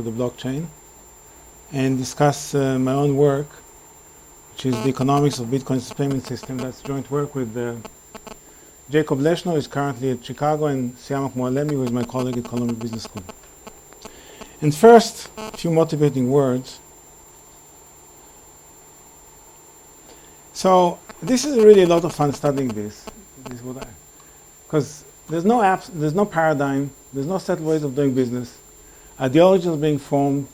the blockchain and discuss my own work, which is the economics of Bitcoin's payment system. That's joint work with Jacob Leshno, who is currently at Chicago, and Siamak Moalemi, who is my colleague at Columbia Business School. And first, a few motivating words. So this is really a lot of fun studying this. Because there's no apps, there's no paradigm, there's no set ways of doing business. Ideologies are being formed,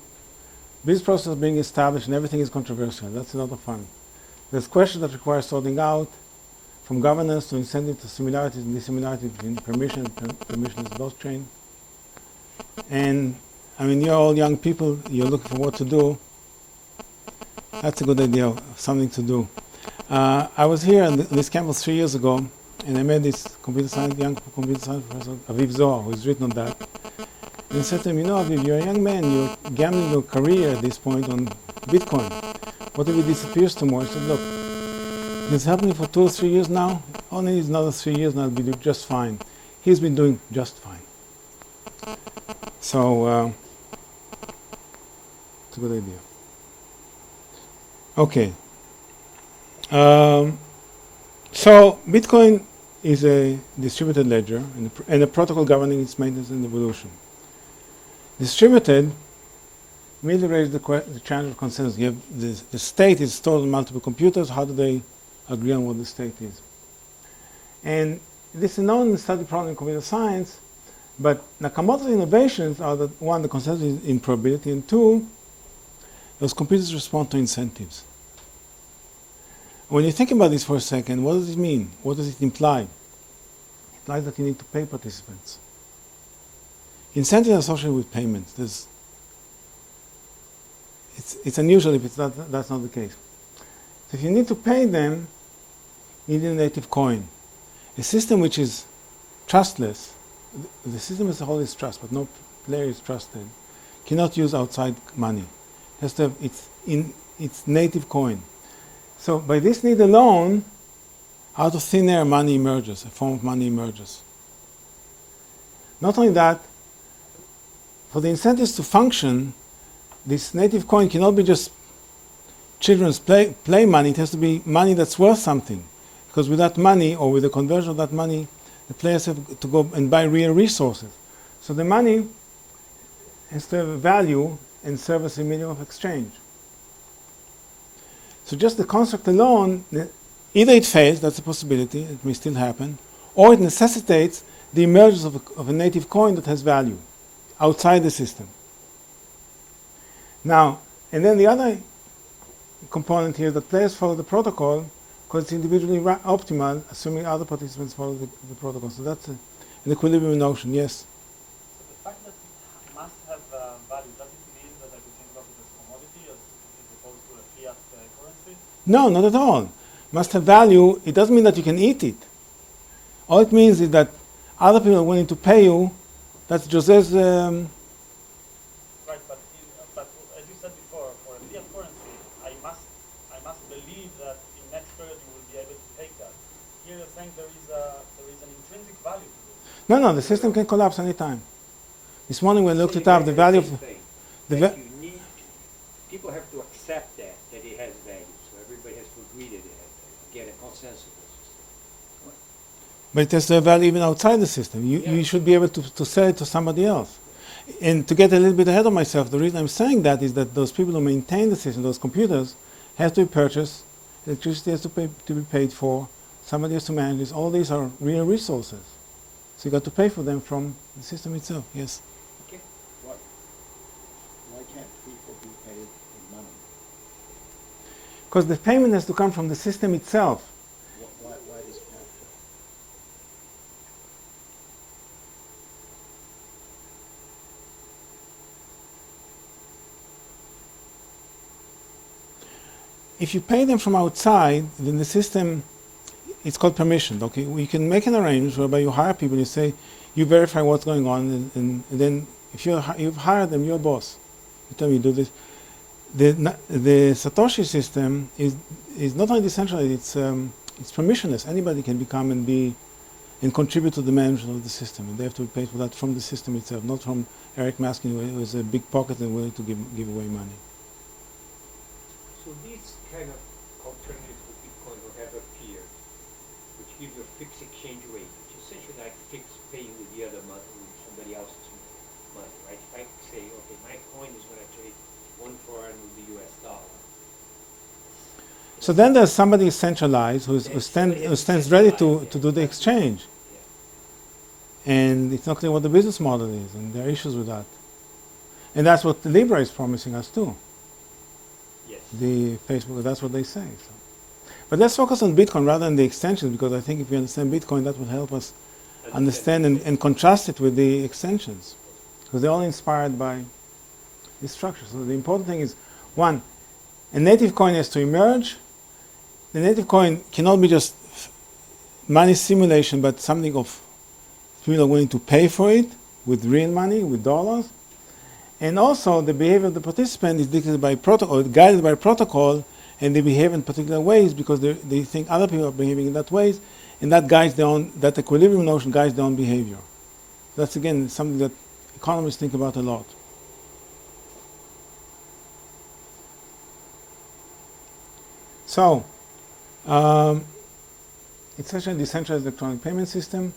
business processes are being established, and everything is controversial. That's a lot of fun. There's questions that require sorting out, from governance to incentive to similarities and dissimilarities between permission and permissionless blockchain. And I mean, you're all young people, you're looking for what to do. That's a good idea of something to do. I was here on this campus 3 years ago, and I met this young computer science professor, Aviv Zohar, who's written on that. And I said to him, you know, Aviv, you're a young man, you're gambling your career at this point on Bitcoin. What if it disappears tomorrow? He said, look, it's happening for 2 or 3 years now. Only needs another 3 years, and I'll be doing just fine. He's been doing just fine. So, it's a good idea. Okay. So Bitcoin is a distributed ledger and a protocol governing its maintenance and evolution. Distributed immediately raises the challenge of consensus. You have the state is stored on multiple computers. How do they agree on what the state is? And this is known in the study problem in computer science, but Nakamoto's innovations are that one, the consensus is in probability, and two, those computers respond to incentives. When you think about this for a second, what does it mean? What does it imply? It implies that you need to pay participants. Incentives are associated with payments. It's unusual if that's not the case. So if you need to pay them, you need a native coin. A system which is trustless, the system as a whole is trust, but no player is trusted, cannot use outside money. It has to have its native coin. So by this need alone, out of thin air money emerges, a form of money emerges. Not only that, for the incentives to function, this native coin cannot be just children's play money, it has to be money that's worth something. Because with that money, or with the conversion of that money, the players have to go and buy real resources. So the money has to have a value and serve as a medium of exchange. So just the construct alone, either it fails, that's a possibility, it may still happen, or it necessitates the emergence of a native coin that has value outside the system. Now, and then the other component here is that players follow the protocol because it's individually optimal, assuming other participants follow the protocol. So that's an equilibrium notion, yes? The fact that it must have value, does it mean that I could think of it as a commodity as opposed to a fiat currency? No, not at all. Must have value, it doesn't mean that you can eat it. All it means is that other people are willing to pay you. That's Jose's... Right, but as you said before, for a fiat currency, I must believe that in next period you will be able to take that. Here you're saying there is an intrinsic value to this. No, the system can collapse anytime. This morning when I looked it up, the value of... People have to accept that it has value. So everybody has to agree that it has value. Get a consensus. But it has to have value even outside the system. You should be able to sell it to somebody else. And to get a little bit ahead of myself, the reason I'm saying that is that those people who maintain the system, those computers, have to be purchased, electricity has to be paid for, somebody has to manage this. All these are real resources. So you got to pay for them from the system itself, yes. Okay. Why can't people be paid in money? Because the payment has to come from the system itself. Why does that? If you pay them from outside, then the system, it's called permissioned. Okay, we can make an arrangement whereby you hire people. You say, you verify what's going on, and then if you've hired them, you're a boss. You tell me you do this. The Satoshi system is not only decentralized; it's permissionless. Anybody can become and be and contribute to the management of the system. And they have to be paid for that from the system itself, not from Eric Maskin, who has a big pocket and willing to give away money. So these kind of alternatives to Bitcoin will have appeared, which gives you a fixed exchange rate, which is essentially like fixed paying with the other money, with somebody else's money, right? If I say, okay, my coin is going to trade 1 foreign with the US dollar. So then there's somebody centralized who stands ready to do the exchange. Yeah. And it's not clear what the business model is, and there are issues with that. And that's what Libra is promising us too. Yes. The Facebook, that's what they say. So. But let's focus on Bitcoin rather than the extensions, because I think if we understand Bitcoin, that will help us understand and contrast it with the extensions, because they're all inspired by this structure. So the important thing is, one, a native coin has to emerge. The native coin cannot be just money simulation, but something of people are willing to pay for it with real money, with dollars. And also the behavior of the participant is dictated by protocol, guided by protocol, and they behave in particular ways because they think other people are behaving in that ways, and that guides their own, that equilibrium notion guides their own behavior. That's again something that economists think about a lot. So, it's such a decentralized electronic payment system,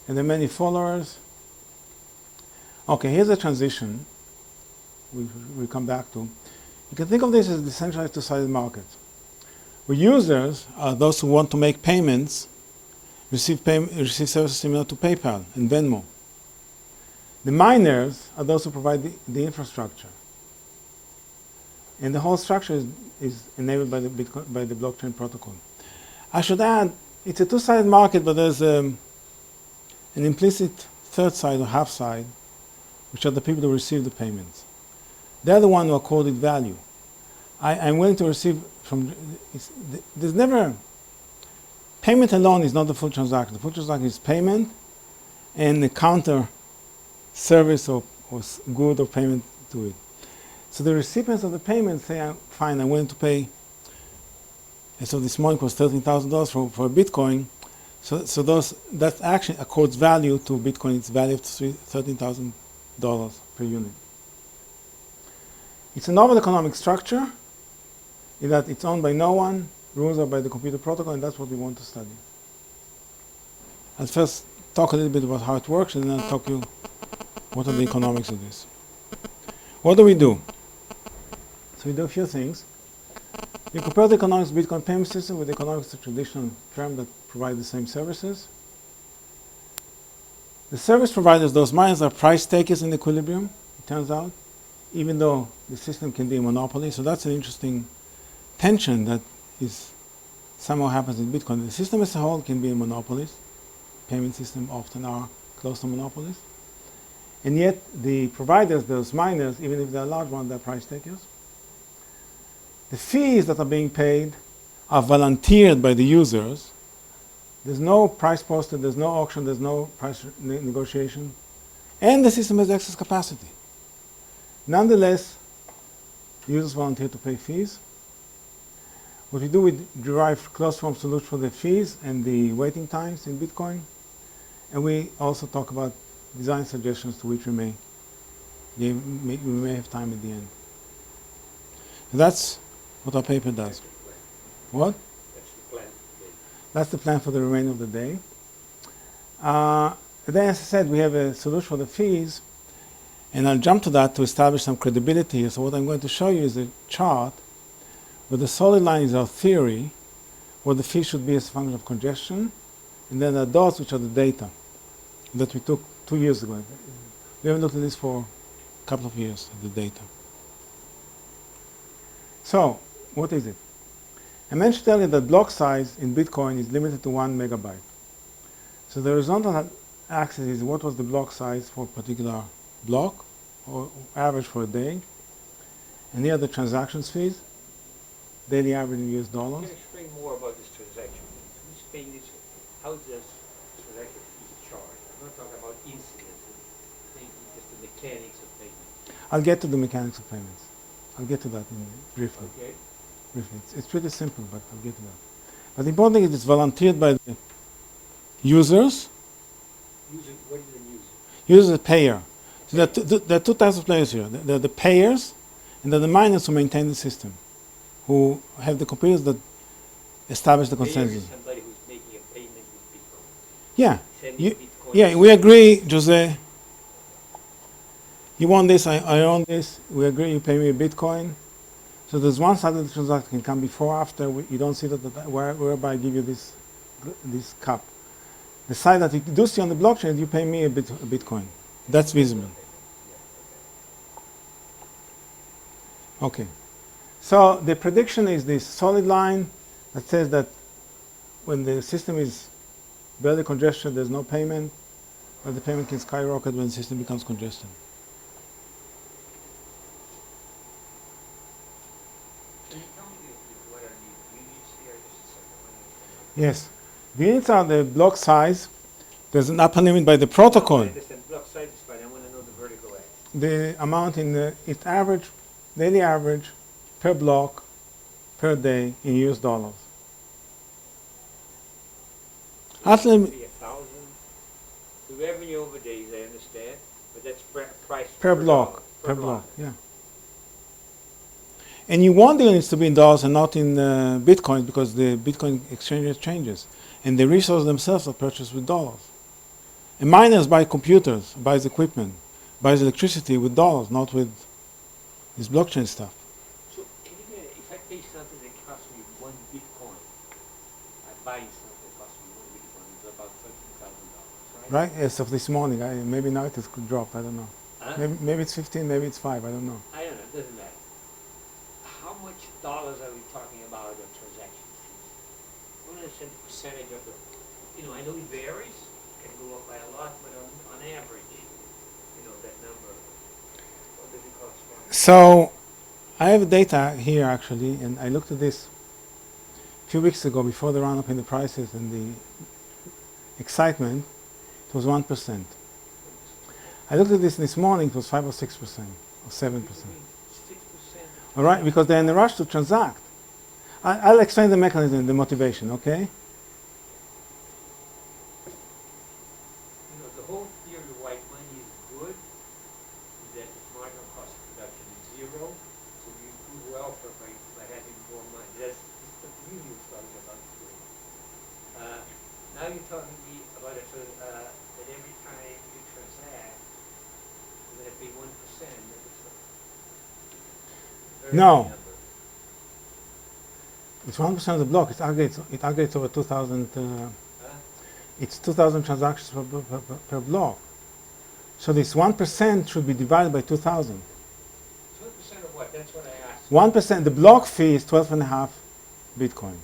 and there are many followers. Okay, here's a transition we come back to. You can think of this as a decentralized two-sided market, where users are those who want to make payments, receive services similar to PayPal and Venmo. The miners are those who provide the infrastructure. And the whole structure is enabled by the blockchain protocol. I should add, it's a two-sided market, but there's an implicit third side or half side, which are the people who receive the payments. They're the one who are accorded value. I'm willing to receive from, there's never, payment alone is not the full transaction. The full transaction is payment and the counter service or good or payment to it. So the recipients of the payment say, fine, I'm willing to pay, and so this morning was $13,000 for a Bitcoin. So that actually accords value to Bitcoin. It's value of $13,000 per unit. It's a novel economic structure in that it's owned by no one, rules are by the computer protocol, and that's what we want to study. I'll first talk a little bit about how it works, and then I'll talk to you what are the economics of this. What do we do? So we do a few things. We compare the economics of the Bitcoin payment system with the economics of traditional firms that provide the same services. The service providers, those miners, are price takers in equilibrium, it turns out, even though the system can be a monopoly. So that's an interesting tension that is somehow happens in Bitcoin. The system as a whole can be a monopolist. Payment systems often are close to monopolies. And yet the providers, those miners, even if they're large ones, they're price takers. The fees that are being paid are volunteered by the users. There's no price posted, there's no auction, there's no price negotiation. And the system has excess capacity. Nonetheless, the users volunteer to pay fees. What we do, we derive closed form solution for the fees and the waiting times in Bitcoin. And we also talk about design suggestions to which we may have time at the end. And that's what our paper does. What? That's the plan. That's the plan for the remainder of the day. Then, as I said, we have a solution for the fees, and I'll jump to that to establish some credibility here. So what I'm going to show you is a chart where the solid line is our theory, where the fee should be as a function of congestion, and then the dots, which are the data that we took 2 years ago. We haven't looked at this for a couple of years, the data. So, what is it? I mentioned earlier that block size in Bitcoin is limited to 1 megabyte. So the horizontal axis is what was the block size for a particular block, or average for a day. And here are the transactions fees, daily average in US Can dollars. you explain more about this transaction? Who's paying this? How does transaction fees charge? I'm not talking about incidents, I'm thinking just the mechanics of payment. I'll get to the mechanics of payments. I'll get to that briefly. users. What is the user? Users, a payer. So there are two types of players here. There are the payers, and there are the miners who maintain the system, who have the computers that establish the Payer consensus. is somebody who's making a payment with Bitcoin. Yeah, Sending you, Bitcoin. yeah, we agree, Jose. You want this, I own this. We agree, you pay me a Bitcoin. So there's one side of the transaction can come before, after. You don't see that, whereby I give you this cup. The side that you do see on the blockchain, you pay me a Bitcoin. That's visible. Okay. So the prediction is this solid line that says that when the system is barely congestion, there's no payment, but the payment can skyrocket when the system becomes congested. Can you tell me what are the units here? Just a second. Yes. The units are the block size. There's an upper limit by the protocol. I understand. Block size is fine. I want to know the vertical axis. The amount in its average, daily average, per block, per day in US dollars. Upper limit Be 1,000. The revenue over days, I understand, but that's price per block. dollar, Per block, yeah. And you want the units to be in dollars and not in Bitcoin, because the Bitcoin exchange rate changes. And the resources themselves are purchased with dollars. And miners buy computers, buys equipment, buys electricity with dollars, not with this blockchain stuff. So, can you get, if I pay something that costs me 1 Bitcoin, I buy something that costs me 1 Bitcoin, it's about $13,000, right? Right? As of this morning, maybe now it has dropped, I don't know. Huh? Maybe it's 15, maybe it's 5, I don't know. I don't know, it doesn't matter. How much dollars are we talking about on transaction fees? I want to understand the percentage of the, I know it varies, can go up by a lot, but on average, that number, what does it correspond to? So I have data here actually, and I looked at this a few weeks ago before the run-up in the prices and the excitement. It was 1%. I looked at this morning, it was 5 or 6% or 7%. 6%. All right, because they're in a rush to transact. I'll explain the mechanism, the motivation, okay? The whole theory of why money is good is that its marginal cost of production is 0, so you improve welfare by having more money. That's what the union was talking about. Now you're talking to me about that every time you transact, you're going to pay 1%. That's a very No. high number. It's 1% of the block. It aggregates over 2,000. It's 2,000 transactions per block. So this 1% should be divided by 2,000. 1% of what? That's what I asked. 1%, the block fee is 12.5 Bitcoins.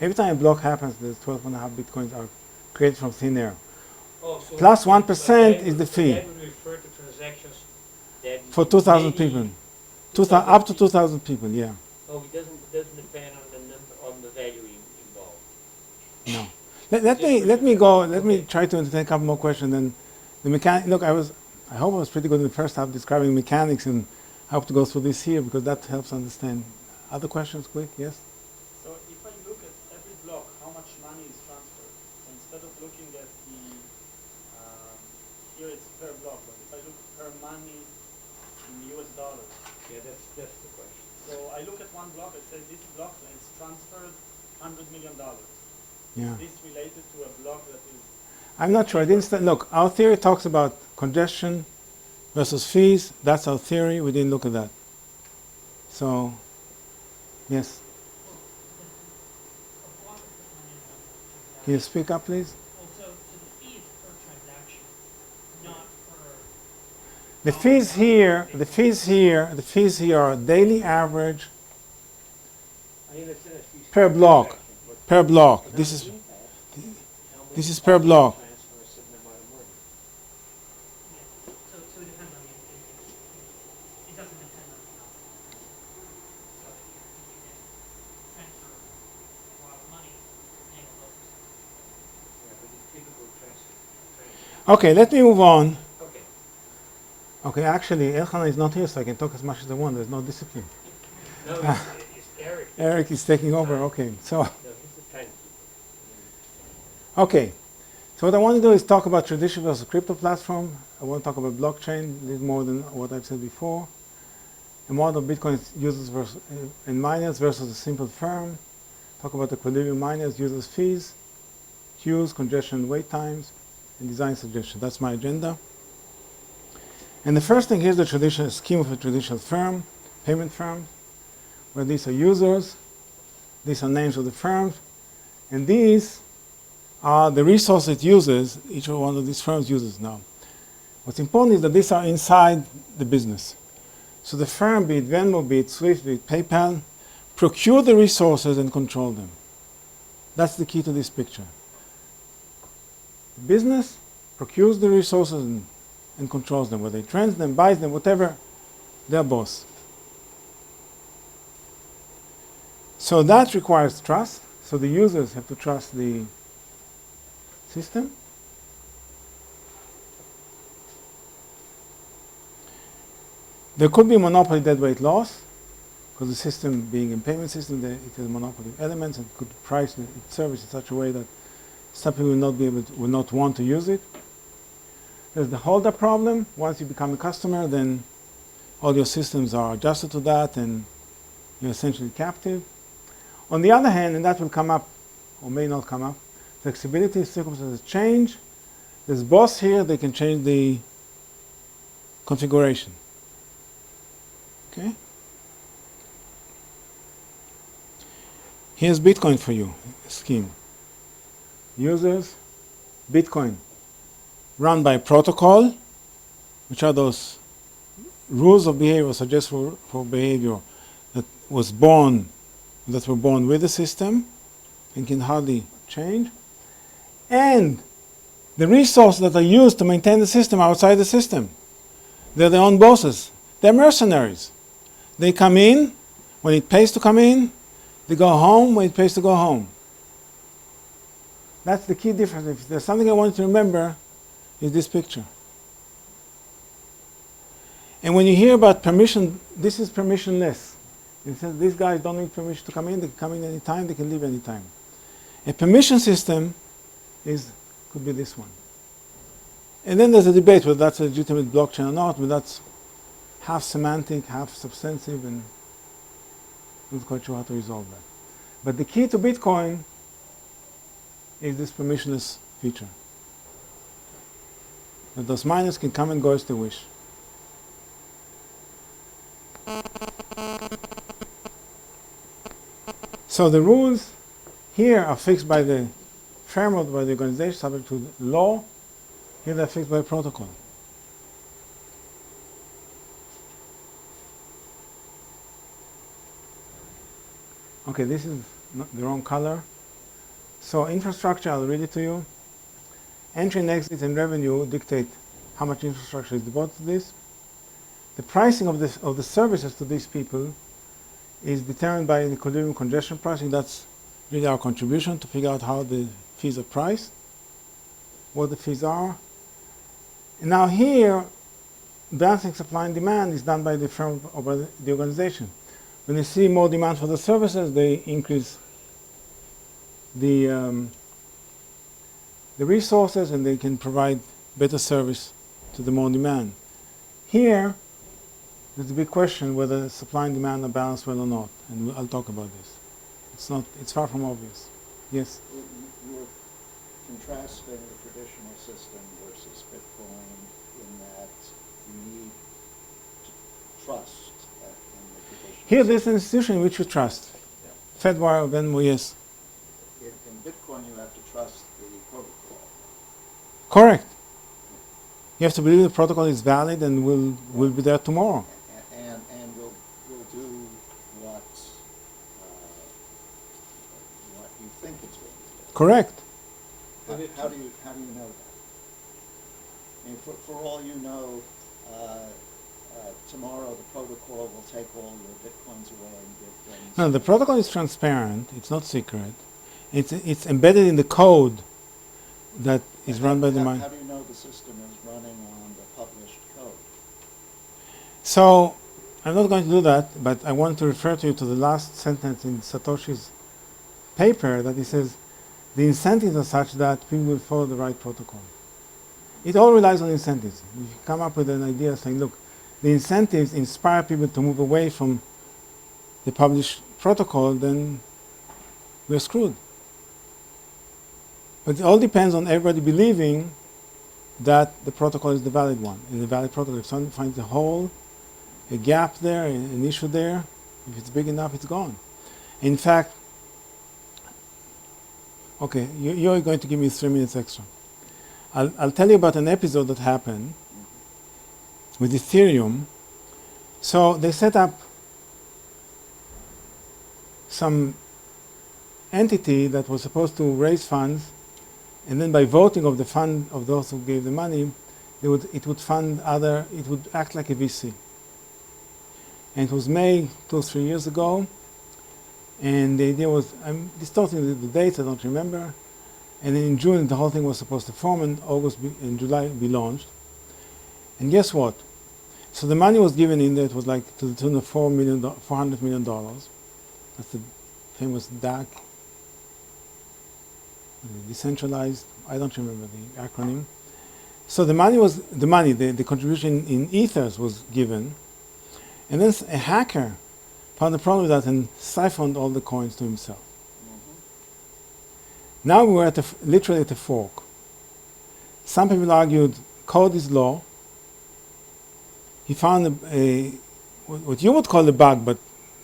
Every time a block happens, there's 12.5 Bitcoins are created from thin air. Oh, so Plus but 1% that is the would- fee. That would refer to transactions that For 2,000 many- people. Up to 2,000 people, yeah. Oh, it doesn't depend on the number, on the value involved. No. Let me try to entertain a couple more questions. Then the mechanic, look, I hope I was pretty good in the first half describing mechanics, and I hope to go through this here because that helps understand. Other questions, quick, yes? So if I look at every block, how much money is transferred? So instead of looking at the, here it's per block, but if I look per money in US dollars. Yeah, that's the question. So I look at one block, I say this block is transferred $100 million. Yeah. Is this related to a block that is? I'm not sure. I didn't look, our theory talks about congestion versus fees. That's our theory. We didn't look at that. So, yes. Can you speak up, please? So the fee is per transaction, not per. The fees here are daily average I understand that fees per block. transaction, but Per block. now This is the impact, this is per block. transfer a certain amount of money. Yeah, so it depends on it doesn't depend on the number. So if you can transfer a lot of money, you're paying a low percentage. Yeah, but the typical transfer. Okay, let me move on. Okay. Okay, actually, Elchanan is not here, so I can talk as much as I want. There's no discipline. No, it's Eric. Eric is taking over. Okay, so No, he's the timekeeper. okay, So what I want to do is talk about traditional versus crypto platform. I want to talk about blockchain, a little more than what I've said before. A model of Bitcoin users versus, and miners versus a simple firm. Talk about equilibrium miners, users fees, queues, congestion, wait times, and design suggestions. That's my agenda. And the first thing, here's the traditional scheme of a traditional firm, payment firm, where these are users, these are names of the firms, and these are the resources it uses, each one of these firms uses now. What's important is that these are inside the business. So the firm, be it Venmo, be it Swift, be it PayPal, procure the resources and control them. That's the key to this picture. The business procures the resources and controls them. Whether it trends them, buys them, whatever, they're boss. So that requires trust. So the users have to trust the system. There could be monopoly deadweight loss, because the system, being a payment system, it has a monopoly of elements and could price its service in such a way that some people will not want to use it. There's the holder problem. Once you become a customer, then all your systems are adjusted to that and you're essentially captive. On the other hand, and that will come up or may not come up, flexibility, circumstances change. There's boss here, they can change the configuration. Okay? Here's Bitcoin for you, scheme. Users, Bitcoin, run by protocol, which are those rules of behavior, suggested for behavior that were born with the system and can hardly change. And the resources that are used to maintain the system outside the system. They're their own bosses. They're mercenaries. They come in when it pays to come in. They go home when it pays to go home. That's the key difference. If there's something I want you to remember, is this picture. And when you hear about permission, this is permissionless. It says these guys don't need permission to come in. They can come in anytime. They can leave anytime. A permission system could be this one. And then there's a debate whether that's a legitimate blockchain or not, but that's half semantic, half substantive, and I'm not quite sure how to resolve that. But the key to Bitcoin is this permissionless feature. That those miners can come and go as they wish. So the rules here are fixed by the framework, by the organization, subject to the law. Here they're fixed by protocol. Okay, this is the wrong color. So infrastructure, I'll read it to you. Entry and exit and revenue dictate how much infrastructure is devoted to this. The pricing of the services to these people is determined by the equilibrium congestion pricing. That's really our contribution to figure out how the fees are priced, what the fees are. And now here, balancing supply and demand is done by the firm or by the organization. When they see more demand for the services, they increase the resources and they can provide better service to the more demand. Here, there's a big question whether supply and demand are balanced well or not, and I'll talk about this. It's far from obvious. Yes? You're contrasting the traditional system versus Bitcoin in that you need trust in the traditional Here, there's an institution in which you trust. Yeah. Fedwire, Venmo, yes. In Bitcoin, you have to trust the protocol. Correct. You have to believe the protocol is valid and will be there tomorrow. And will do what you think it's going to do. Correct. How do you know that? I mean, for all you know, tomorrow the protocol will take all your bitcoins away and give them. No, the protocol is transparent. It's not secret. It's embedded in the code that is run by the How mind. do you know the system is running on the published code? So I'm not going to do that, but I want to refer to you to the last sentence in Satoshi's paper that he says, the incentives are such that people will follow the right protocol. It all relies on incentives. If you come up with an idea saying, look, the incentives inspire people to move away from the published protocol, then we're screwed. But it all depends on everybody believing that the protocol is the valid one, is the valid protocol. If someone finds a hole, a gap there, an issue there, if it's big enough, it's gone. In fact, okay, you're going to give me 3 minutes extra. I'll tell you about an episode that happened with Ethereum. So they set up some entity that was supposed to raise funds, and then by voting of the fund of those who gave the money, it would fund other, it would act like a VC. And it was May 2 or 3 years ago, and the idea was, I'm distorting the dates, I don't remember, and then in June the whole thing was supposed to form, and in July be launched. And guess what? So the money was given in there, it was like to the tune of $400 million. That's the famous DAC, decentralized, I don't remember the acronym. So the money was, the contribution in ethers was given, and then a hacker found a problem with that and siphoned all the coins to himself. Now we were at literally at a fork. Some people argued code is law. He found what you would call a bug, but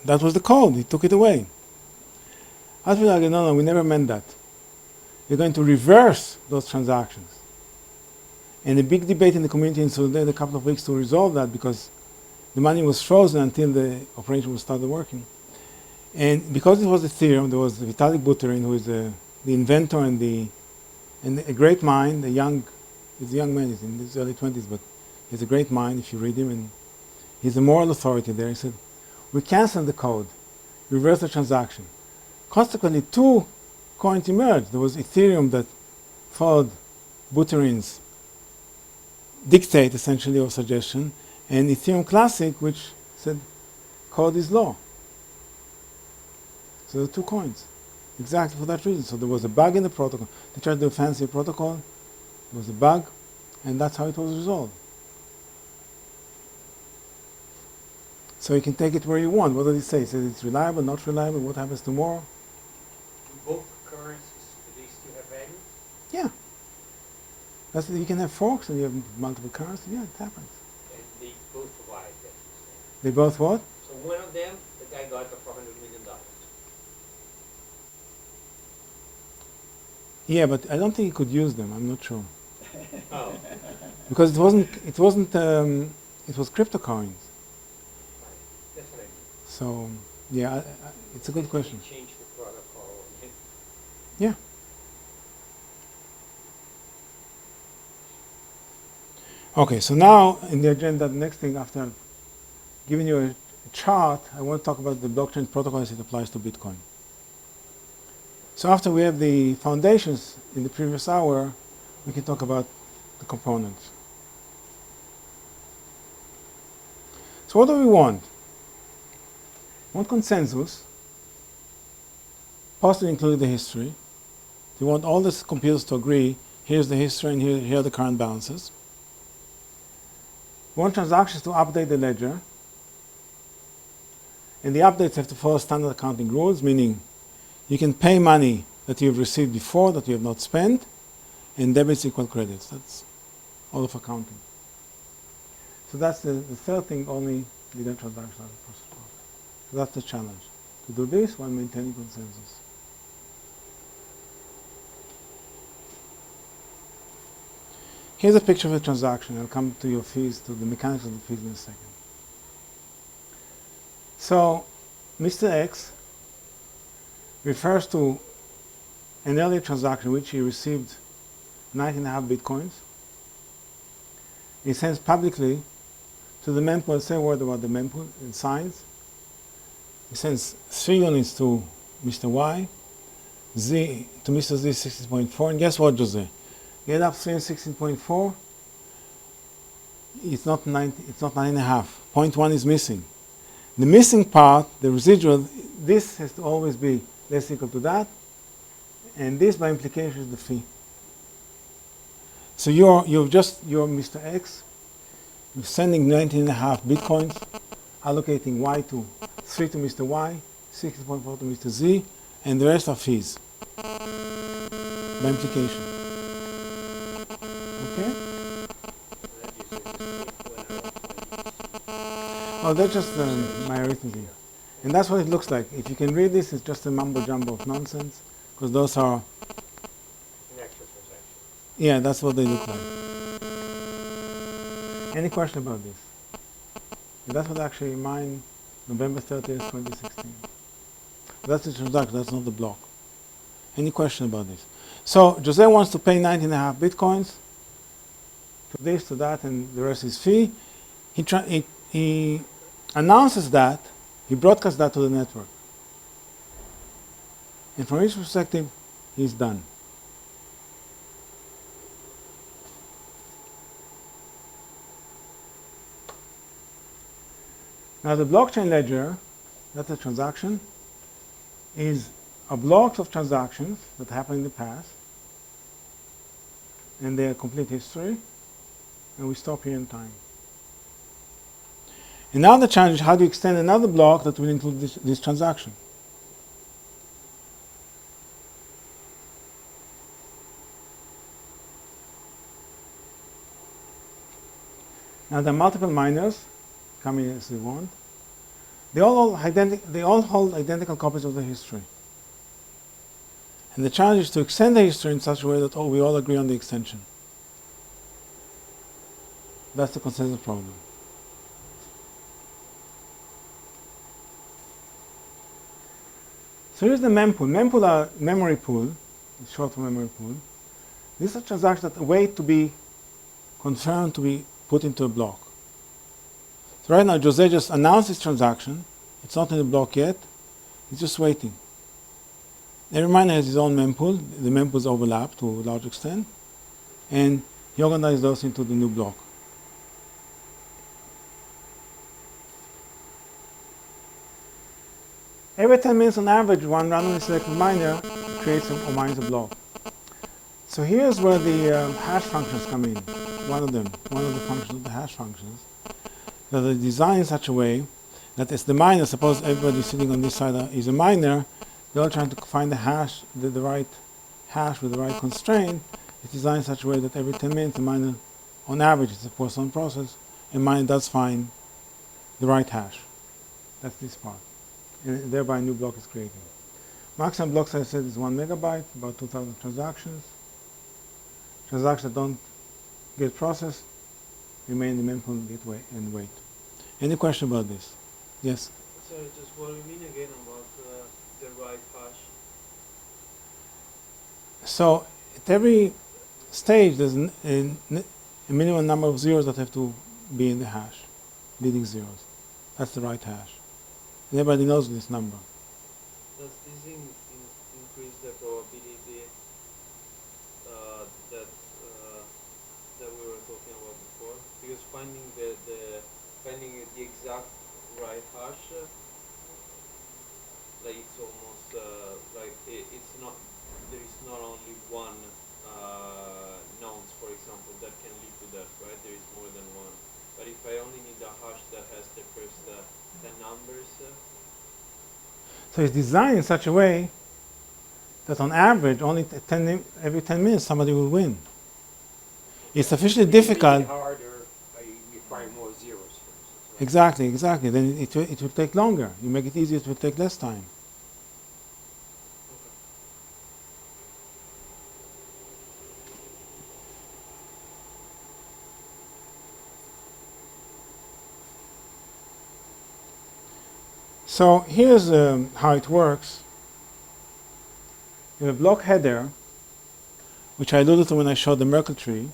that was the code. He took it away. Other people argued, no, we never meant that. We're going to reverse those transactions. And a big debate in the community ensued a couple of weeks to resolve that, because the money was frozen until the operation was started working. And because it was Ethereum, there was Vitalik Buterin, who is the inventor and a great mind, he's a young man, he's in his early 20s, but he's a great mind if you read him, and he's a moral authority there. He said, we canceled the code, reverse the transaction. Consequently, 2 coins emerged. There was Ethereum that followed Buterin's dictate, essentially, or suggestion, and Ethereum Classic, which said code is law. So there were 2 coins, exactly for that reason. So there was a bug in the protocol. They tried to do a fancy protocol, there was a bug, and that's how it was resolved. So you can take it where you want. What does it say? It says it's reliable, not reliable, what happens tomorrow? Both currencies, do they still have value? Yeah. You can have forks and you have multiple currencies. Yeah, it happens. And they both provide that. They both what? So one of them, the guy got for $400 million. Yeah, but I don't think he could use them. I'm not sure. Oh. Because it was crypto coins. That's what I mean. So, yeah, it's a good question. They changed the protocol. Yeah. Okay, so now in the agenda, the next thing after giving you a chart, I want to talk about the blockchain protocol as it applies to Bitcoin. So after we have the foundations in the previous hour, we can talk about the components. So what do we want? We want consensus, possibly including the history. We want all the computers to agree, here's the history and here are the current balances. We want transactions to update the ledger. And the updates have to follow standard accounting rules, meaning you can pay money that you've received before that you have not spent, and debits equal credits. That's all of accounting. So that's the third thing, only legal transactions are processed. So that's the challenge. To do this while maintaining consensus. Here's a picture of a transaction. I'll come to your fees, to the mechanics of the fees in a second. So, Mr. X refers to an earlier transaction which he received 9.5 bitcoins. He sends publicly to the mempool, say a word about the mempool, and signs. He sends 3 units to Mr. Y, Z to Mr. Z 16.4, and guess what, Jose? You add up 3 and 16.4, it's not 9.5. 0.1 is missing. The missing part, the residual, this has to always be less equal to that, and this by implication is the fee. So you're Mr. X, you're sending 19.5 bitcoins, allocating Y to 3 to Mr. Y, 60.4 to Mr. Z, and the rest are fees by implication. Okay? Oh, that's just my arithmetic. And that's what it looks like. If you can read this, it's just a mumbo jumbo of nonsense, because those are, An extra transaction. yeah, that's what they look like. Any question about this? And that's what actually mine, November 30th, 2016. That's the transaction, that's not the block. Any question about this? So Jose wants to pay 19.5 bitcoins to this, to that, and the rest is fee. He announces that, he broadcasts that to the network. And from his perspective, he's done. Now the blockchain ledger, that's a transaction, is a block of transactions that happened in the past, and they are complete history, and we stop here in time. And now the challenge is how do you extend another block that will include this transaction? Now there are multiple miners coming as they want. They all hold identical copies of the history. And the challenge is to extend the history in such a way that we all agree on the extension. That's the consensus problem. So here's the mempool. Mempool are memory pool, it's short for memory pool. These are transactions that wait to be confirmed to be put into a block. So right now Jose just announced his transaction. It's not in the block yet. He's just waiting. Every miner has his own mempool. The mempools overlap to a large extent. And he organized those into the new block. Every 10 minutes on average, one randomly selected miner creates or mines a block. So here's where the hash functions come in. One of the functions of the hash functions. That are designed in such a way that as the miner, suppose everybody sitting on this side is a miner, they're all trying to find the hash, the right hash with the right constraint. It's designed in such a way that every 10 minutes the miner, on average, it's a Poisson process, and miner does find the right hash. That's this part. And thereby a new block is created. Maximum block size, I said, is 1 megabyte, about 2,000 transactions. Transactions that don't get processed remain in the mempool and wait. Any question about this? Yes? Sorry, just what do you mean again about the right hash? So at every stage there's a minimum number of zeros that have to be in the hash, leading zeros. That's the right hash. And everybody knows this number. Does this increase the probability that we were talking about before? Because finding the exact right hash, like it's almost it's not, there is not only one nonce, for example, that can lead to that, right? There is more than one. But if I only need a hash that has the first 10 numbers. So it's designed in such a way that on average, only every 10 minutes somebody will win. It's sufficiently difficult. Harder, you find more zeros, for instance. Right? Exactly. Then it will take longer. You make it easier, it will take less time. So here's how it works. You have a block header, which I alluded to when I showed the Merkle tree.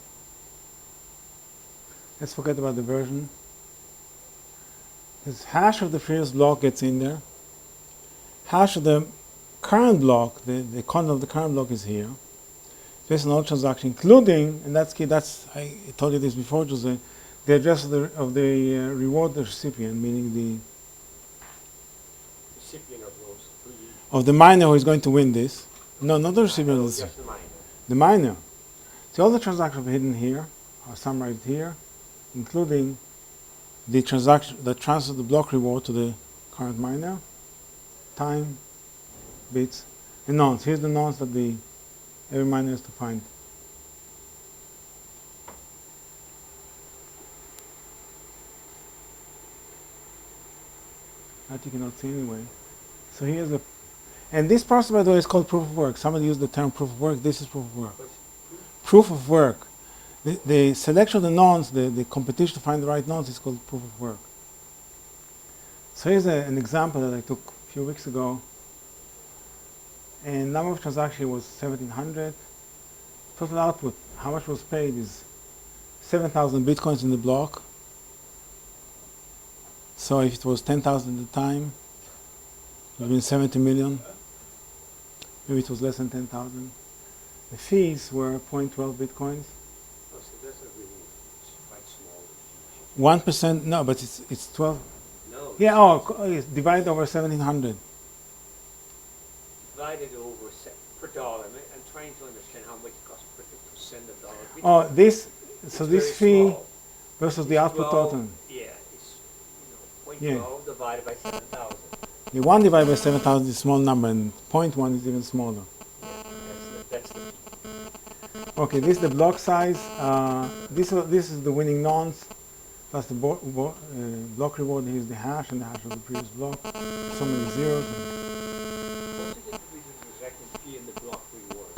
Let's forget about the version. This hash of the previous block gets in there. Hash of the current block, the content of the current block is here. Based on all transactions, including, and that's key, I told you this before, Jose, the address of the reward recipient, meaning the Recipient of those of the miner who is going to win this. No, not the receiver. No, It's just the miner. the miner. So all the transactions are hidden here, are summarized here, including the transaction that transfers the block reward to the current miner, time, bits, and nonce. Here's the nonce that every miner has to find. That you cannot see anyway. So here's and this process, by the way, is called proof of work. Somebody used the term proof of work. This is proof of work. Proof of work. The selection of the nonce, the competition to find the right nonce is called proof of work. So here's an example that I took a few weeks ago. And number of transactions was 1,700. Total output, how much was paid, is 7,000 bitcoins in the block. So if it was 10,000 at the time, it would have been 70 million. Maybe it was less than 10,000. The fees were 0.12 bitcoins. Oh, so that's a really quite small fee. 1%, no, but it's 12. No. Yeah, it's divided over 1,700. Divided over per dollar. I'm trying to understand how much it costs to send a dollar. Oh, this It's this very fee small. versus the It's output 12 total. Yeah, it's Yeah. 0.12 divided by 7,000. The 1 divided by 7,000 is a small number, and 0.1 is even smaller. Yeah, that's the fee. Okay, this is the block size. This is the winning nonce. Plus the block reward. Here's the hash and the hash of the previous block. So many zeros. What's the difference between the transaction fee and the block reward?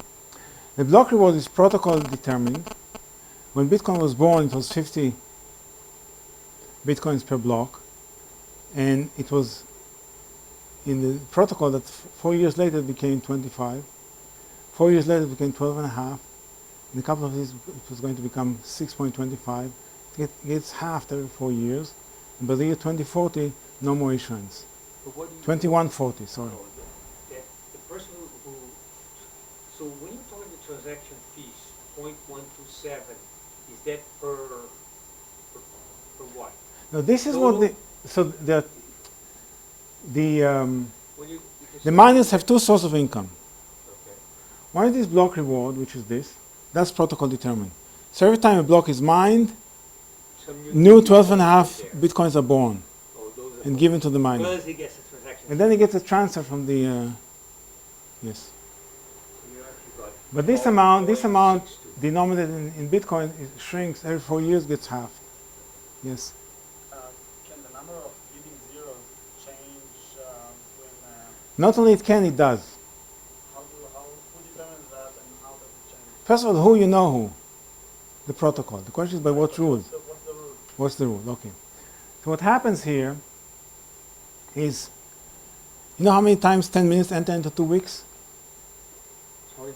The block reward is protocol determined. When Bitcoin was born, it was 50 Bitcoins per block. And it was in the protocol that 4 years later it became 25. 4 years later it became 12 and a half. In a couple of years it was going to become 6.25. It gets halved every 4 years. And by the year 2040, no more issuance. But what do you 2140, sorry. know that the person who so when you talk the transaction fees 0.127, is that per what? Now this is what the When you the miners have two sources of income. Okay. One is this block reward, which is this. That's protocol determined. So every time a block is mined, Some new 12 and a half there. bitcoins are born Oh, those are and given to the miner. Plus he gets a transaction. And then he gets a transfer from the, yes. So you actually got But this amount 0.62. denominated in Bitcoin, it shrinks every 4 years, gets halved. Yes. Can the number of leading zeros change when, Not only it can, it does. who determines that and how does it change? First of all, who you know who? The protocol. The question is by what rules? What's the rule? What's the rule? Okay. So what happens here is, you know how many times 10 minutes enter into 2 weeks? Sorry?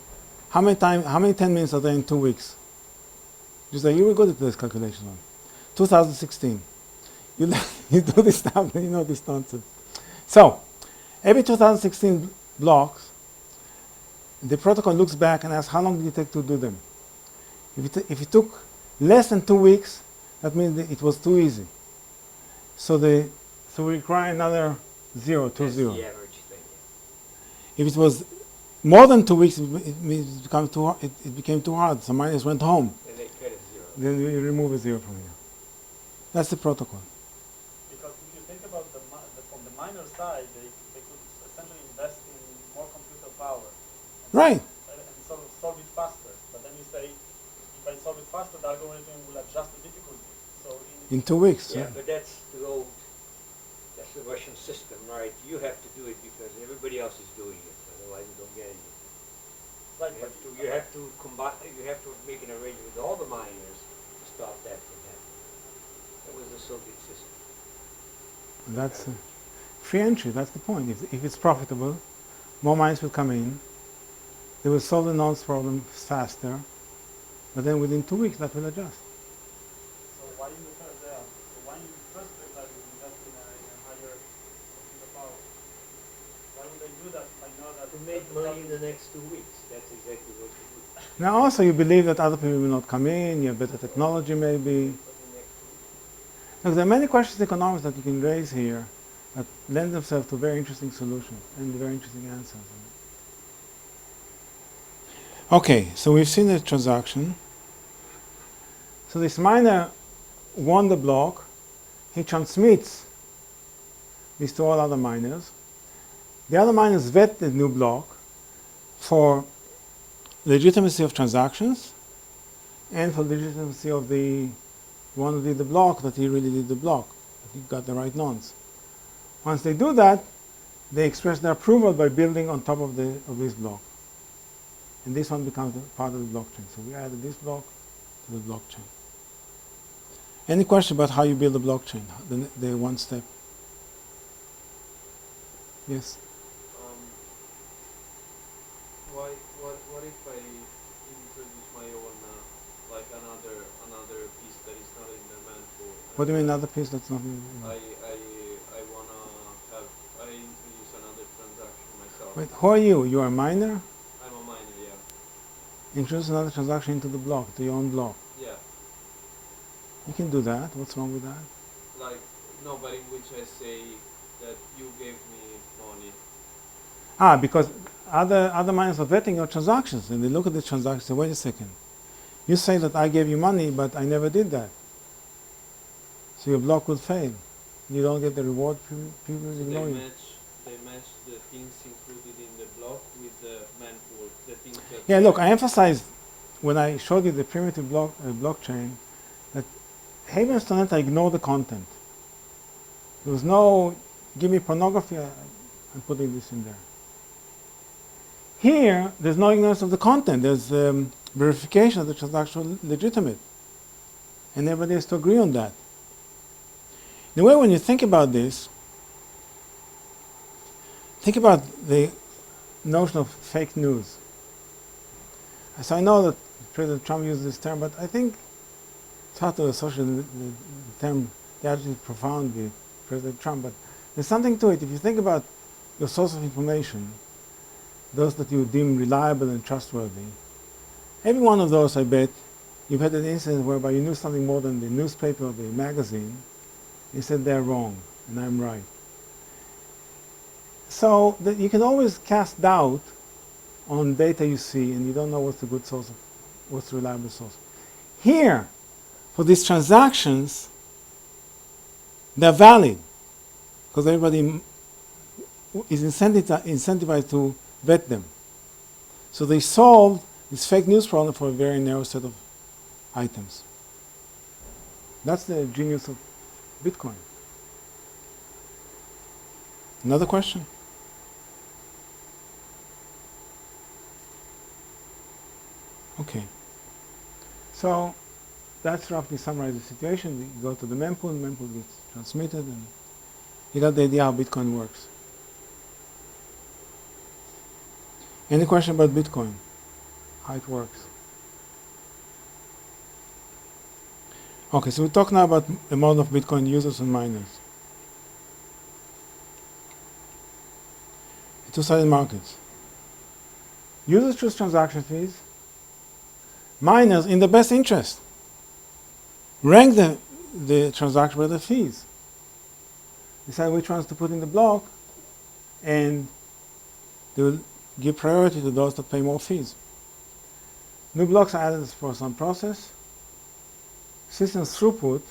How many 10 minutes are there in 2 weeks? You say, you were good at this calculation one. 2016. You, you do this stuff and you know this nonsense. So, every 2016 blocks, the protocol looks back and asks how long did it take to do them. If it took less than 2 weeks, that means that it was too easy. So we require another 0, 2, That's 0. the average thing. If it was more than 2 weeks, it means it became too hard. Some miners went home. And they cut it 0. Then we remove a 0 from here. That's the protocol. Because if you think about from the miner side, they could essentially invest in more computer power. Right. And solve it faster. But then you say, if I solve it faster, the algorithm will adjust the difficulty. So In 2 weeks. Yeah, Right. but that's that's the Russian system, right? You have to do it because everybody else is doing it. Otherwise, you don't get it. right, You have to combine. You have to make an arrangement with all the miners to stop that from happening. That was the Soviet system. That's free entry. That's the point. If it's profitable, more miners will come in. They will solve the nonce problem faster. But then within 2 weeks, that will adjust. So why you look at there? So why you first decide to invest in a higher computer power? Why would they do that? I know that To make money in the next 2 weeks. That's exactly what you do. Now also you believe that other people will not come in, you have better technology maybe. For the next 2 weeks. Look, there are many questions in economics that you can raise here that lend themselves to very interesting solutions and very interesting answers. Okay, so we've seen the transaction. So this miner won the block. He transmits this to all other miners. The other miners vet the new block for legitimacy of transactions and for legitimacy of the one who did the block, that he really did the block, that he got the right nonce. Once they do that, they express their approval by building on top of this block. And this one becomes part of the blockchain. So we added this block to the blockchain. Any question about how you build a blockchain, the one step? Yes? What if I introduce my own, like another piece that is not in the man pool? What do you mean another piece that's not in I wanna I introduce another transaction myself. Wait, who are you? You are a miner? I'm a miner, yeah. Introduce another transaction into the block, to your own block. Yeah. You can do that. What's wrong with that? Like, no, but in which I say that you gave me money. Because other miners are vetting your transactions, and they look at the transaction and say, wait a second. You say that I gave you money, but I never did that. So your block will fail. You don't get the reward, people will ignore you. They match the things included in the block with the man pool, the things that... Yeah, look, I emphasized when I showed you the primitive blockchain that Habermas Sonata ignored the content. There was no, give me pornography, I'm putting this in there. Here, there's no ignorance of the content. There's verification that the transaction is legitimate. And everybody has to agree on that. In a way, when you think about this, think about the notion of fake news. So I know that President Trump used this term, but I think it's hard to associate the term, the adjective profound with President Trump, but there's something to it. If you think about your source of information, those that you deem reliable and trustworthy, every one of those, I bet, you've had an incident whereby you knew something more than the newspaper or the magazine. You said they're wrong, and I'm right. So that you can always cast doubt on data you see, and you don't know what's the good source, what's the reliable source. Here, for these transactions, they're valid, because everybody is incentivized to vet them. So they solved this fake news problem for a very narrow set of items. That's the genius of Bitcoin. Another question? Okay. So that's roughly summarizes the situation. We go to the mempool gets transmitted, and you got the idea how Bitcoin works. Any question about Bitcoin? How it works? Okay, so we talk now about the model of Bitcoin users and miners. Two-sided markets. Users choose transaction fees. Miners, in the best interest, rank the transaction by the fees. Decide which ones to put in the block, and they will give priority to those that pay more fees. New blocks are added for some process. System throughput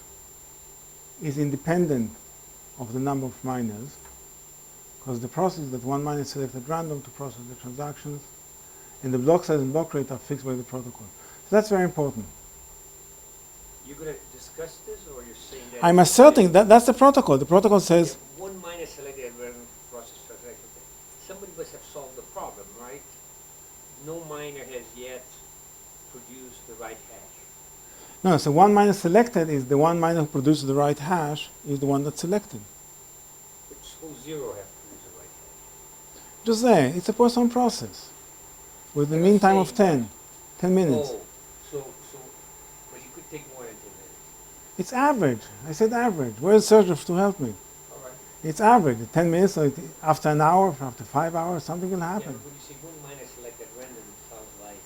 is independent of the number of miners, because the process that one miner selects at random to process the transactions, and the block size and block rate are fixed by the protocol. So that's very important. You're going to discuss this, or you're saying that... I'm asserting that that's the protocol. The protocol says... One miner selected at random process transaction. Somebody must have solved the problem, right? No miner has yet produced the right hash. No, so one miner selected is the one miner who produces the right hash is the one that's selected. But suppose zero have produced the right hash. Just there, it's a person process with a mean time of 10 minutes. Oh, but you could take more than 10 minutes. It's average. I said average. Where's Sergio to help me? All right. It's average. 10 minutes, so after an hour, after 5 hours, something will Yeah, happen. but when you say one miner select at random, it sounds like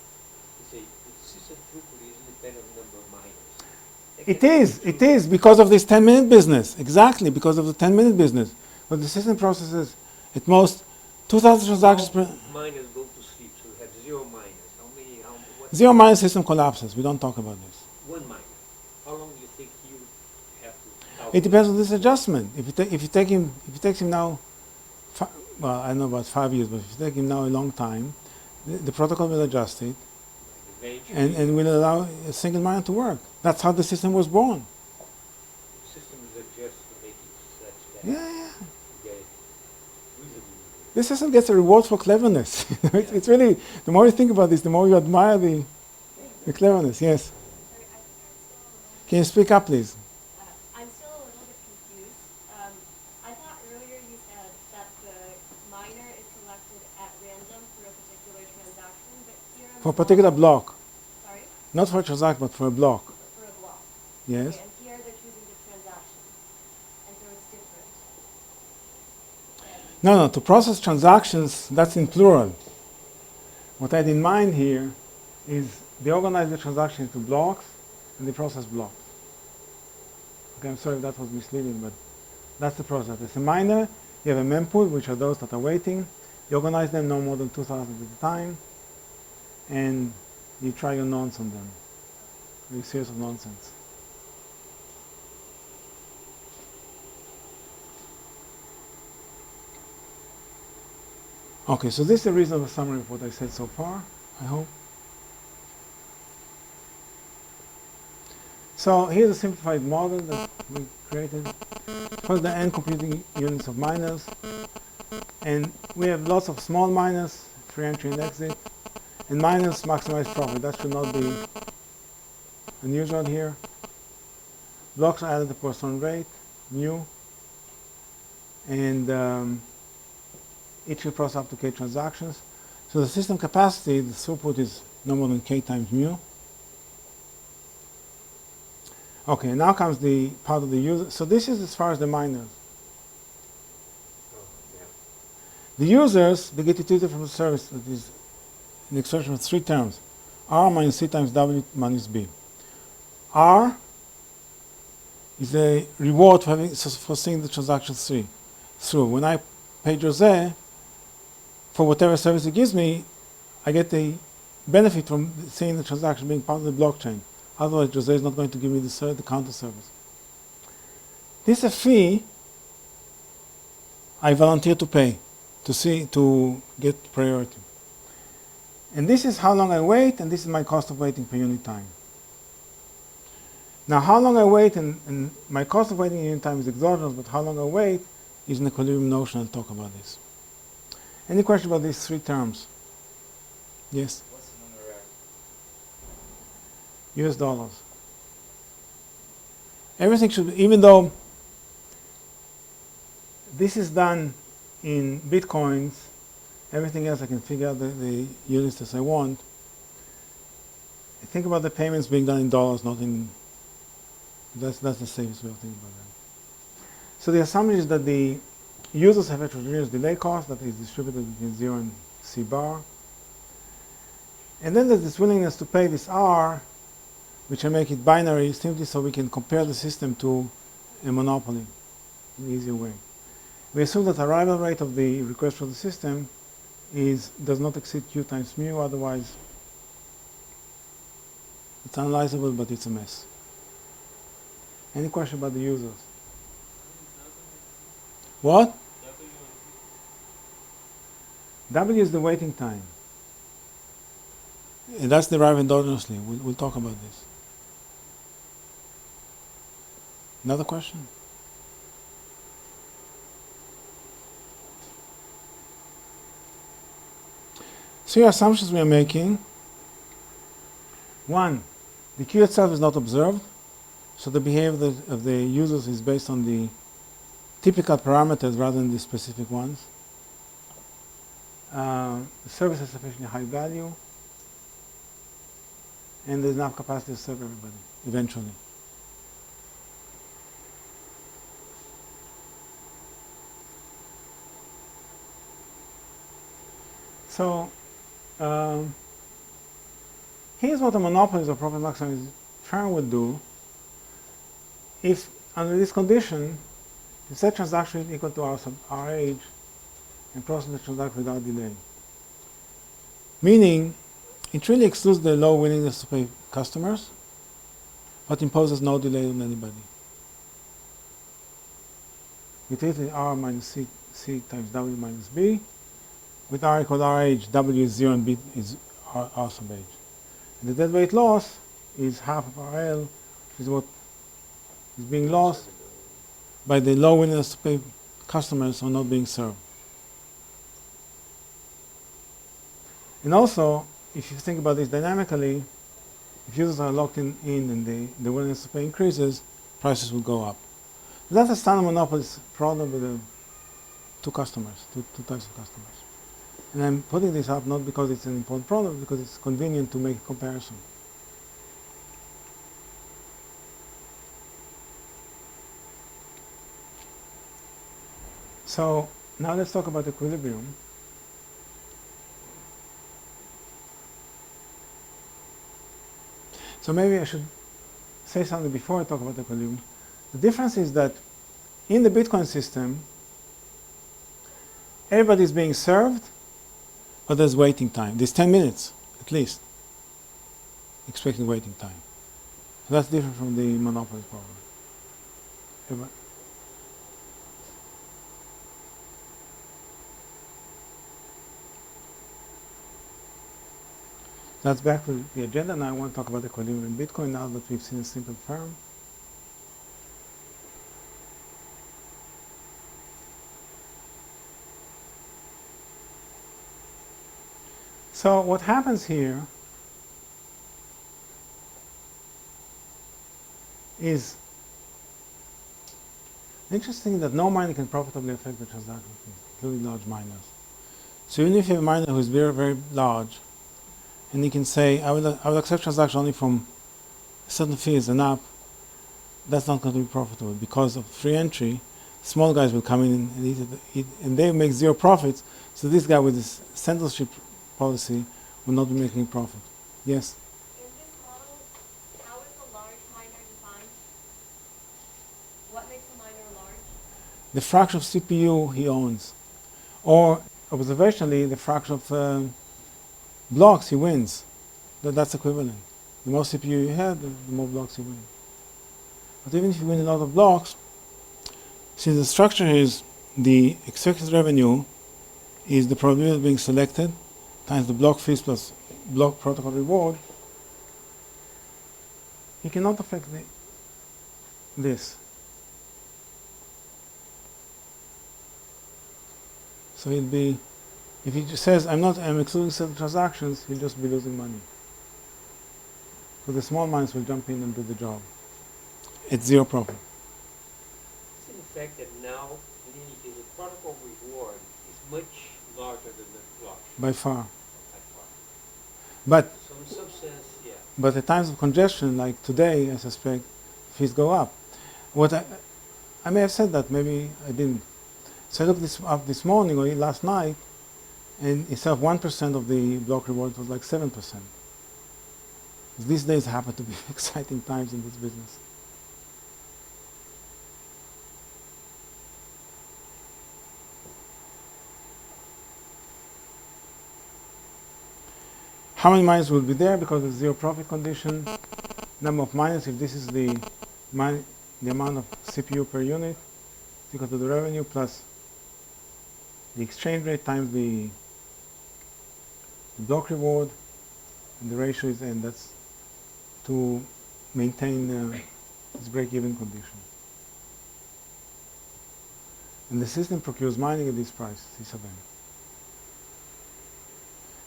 you say the system throughput is independent of the number of miners. It is, because of this 10-minute business. Exactly, because of the 10-minute business. But the system processes at most 2,000 transactions per... Miners go to sleep, so we have 0 miners. How Zero miner system collapses. We don't talk about this. One miner. How long do you think he would have to? It depends on this adjustment. If it takes him now, well, I don't know about 5 years, but if it takes him now a long time, the protocol will adjust it Eventually, and will allow a single miner to work. That's how the system was born. systems adjust to make it such that Yeah. you get it reasonably. This system gets a reward for cleverness. It's really, the more you think about this, the more you admire the cleverness. Yes. Sorry, I think I'm still a little Can you speak up, please? I'm still a little bit confused. I thought earlier you said that the miner is selected at random for a particular transaction, but here I'm For a particular block. Sorry? Not for a transaction, but for a block. For a block. Yes. Okay, and here they're choosing the transactions. And so it's different. No, to process transactions, that's in plural. What I had in mind here is they organize the transaction into blocks and they process blocks. Okay, I'm sorry if that was misleading, but that's the process. As a miner, you have a mempool, which are those that are waiting. You organize them no more than 2,000 at a time, and you try your nonce on them. A series of nonsense. Okay, so this is a reasonable summary of what I said so far, I hope. So here's a simplified model that we created. First, the n computing units of miners. And we have lots of small miners, free entry and exit. And miners maximize profit. That should not be unusual here. Blocks are added at a person rate, mu. And each will process up to k transactions. So the system capacity, the throughput is no more than k times mu. Okay, now comes the part of the user. So this is as far as the miners. The users, they get utility from the service that is an expression of three terms. R minus C times W minus B. R is a reward for seeing the transaction through. When I pay Jose, for whatever service it gives me, I get the benefit from seeing the transaction being part of the blockchain. Otherwise, Jose is not going to give me the counter service. This is a fee I volunteer to pay to get priority. And this is how long I wait, and this is my cost of waiting per unit time. Now, how long I wait and my cost of waiting per unit time is exogenous, but how long I wait is an equilibrium notion. I'll talk about this. Any question about these three terms? Yes? What's the numeraire? US dollars. Everything should be, even though this is done in bitcoins, everything else I can figure out the units as I want. I think about the payments being done in dollars, not in, that's the safest way of thinking about that. So the assumption is that the users have heterogeneous delay cost that is distributed between 0 and C bar. And then there's this willingness to pay this R, which I make it binary simply so we can compare the system to a monopoly in an easier way. We assume that the arrival rate of the request for the system does not exceed Q times mu, otherwise it's analyzable, but it's a mess. Any question about the users? What? W is the waiting time. And that's derived endogenously. We'll talk about this. Another question? So here are assumptions we are making. One, the queue itself is not observed, so the behavior of the users is based on the typical parameters rather than the specific ones. The service has sufficiently high value, and there's enough capacity to serve everybody, eventually. So, here's what a monopolist or profit maximizing firm would do if, under this condition, the set transaction is equal to R sub R age and process the transaction without delay. Meaning, it really excludes the low willingness to pay customers, but imposes no delay on anybody. Utility R minus C times W minus B. With R equal RH, W is 0 and B is R sub H. And the dead weight loss is half of RL, which is what is being lost by the low willingness to pay customers who are not being served. And also, if you think about this dynamically, if users are locked in and the willingness to pay increases, prices will go up. That's a standard monopoly problem with the two types of customers. And I'm putting this up not because it's an important problem, because it's convenient to make a comparison. So now let's talk about equilibrium. So maybe I should say something before I talk about equilibrium. The difference is that in the Bitcoin system, everybody is being served, but there's waiting time. There's 10 minutes, at least, expected waiting time. So that's different from the monopoly problem. Everybody. That's back to the agenda. Now I want to talk about equilibrium in Bitcoin now that we've seen a simple firm. So what happens here is interesting that no miner can profitably affect the transaction fees, including large miners. So even if you have a miner who is very, very large, and he can say, I will accept transaction only from certain fees and up, that's not going to be profitable because of free entry. Small guys will come in and eat, and they make zero profits. So this guy with this censorship policy will not be making profit. Yes? In this model, how is a large miner defined? What makes a miner large? The fraction of CPU he owns. Or, observationally, the fraction of blocks he wins. That's equivalent. The more CPU you have, the more blocks you win. But even if you win a lot of blocks, since the structure is the expected revenue is the probability of being selected times the block fees plus block protocol reward, he cannot affect this. So he'll be, if he just says, I'm excluding certain transactions, he'll just be losing money. So the small miners will jump in and do the job. It's zero profit. Isn't the fact that now, in any case, the protocol reward is much larger than the block? By far. By far. But So in some sense, yeah. But at times of congestion, like today, I suspect fees go up. What I may have said that, maybe I didn't. So I looked this up this morning or last night, and instead of 1% of the block reward, it was like 7%. These days happen to be exciting times in this business. How many miners will be there because of zero profit condition? Number of miners, if this is the amount of CPU per unit, is equal to the revenue plus the exchange rate times the block reward, and the ratio is n. That's to maintain this break-even condition. And the system procures mining at this price, C sub n.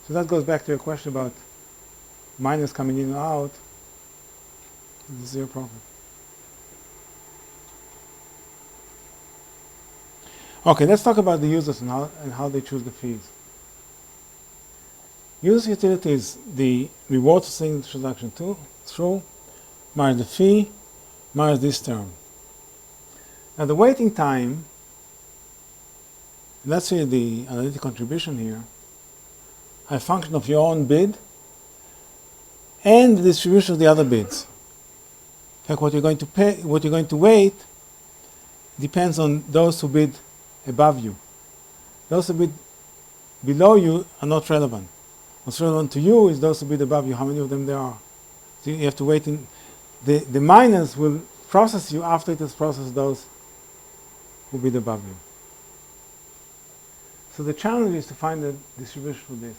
So that goes back to your question about miners coming in or out. Zero profit. Okay, let's talk about the users and how they choose the fees. User utility is the reward for seeing the transaction through, minus the fee, minus this term. Now the waiting time, and that's really the analytic contribution here, a function of your own bid and the distribution of the other bids. In fact, what you're going to pay, what you're going to wait, depends on those who bid above you. Those who bid below you are not relevant. What's relevant to you is those who bid above you, how many of them there are. So you have to wait in, the miners will process you after it has processed those who bid above you. So the challenge is to find a distribution for this.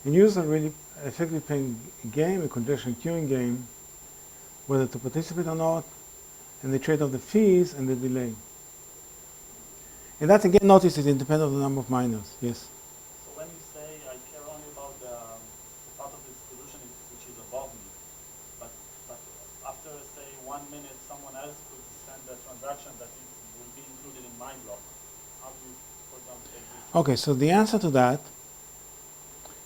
And users are really effectively playing a game, a congestion queuing game, whether to participate or not, and they trade off the fees and the delay. And that again, notice is independent of the number of miners. Yes? So when you say I care only about the part of the solution which is above me, but after say 1 minute someone else could send a transaction that will be included in my block. How do you, for example, take this? Okay, so the answer to that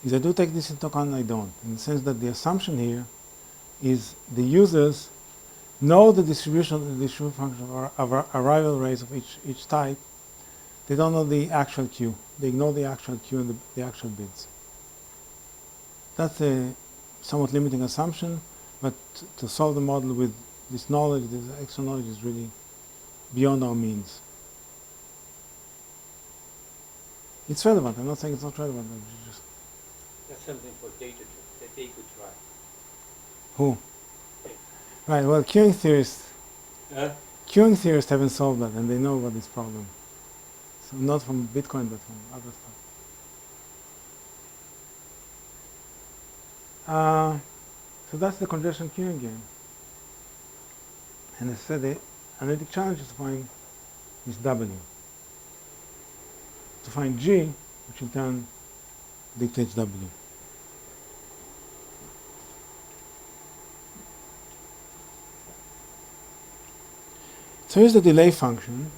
is I do take this into account and I don't. In the sense that the assumption here is the users know the distribution function of arrival rates of each type. They don't know the actual queue. They ignore the actual queue and the actual bids. That's a somewhat limiting assumption, but to solve the model with this knowledge, this extra knowledge is really beyond our means. It's relevant. I'm not saying it's not relevant. Just That's something for data that they could try. who? Right. Well, queuing theorists haven't solved that, and they know about this problem. So not from Bitcoin, but from other stuff. So that's the congestion queuing game. And as I said, the analytic challenge is to find this W. To find G, which in turn dictates W. So here's the delay function.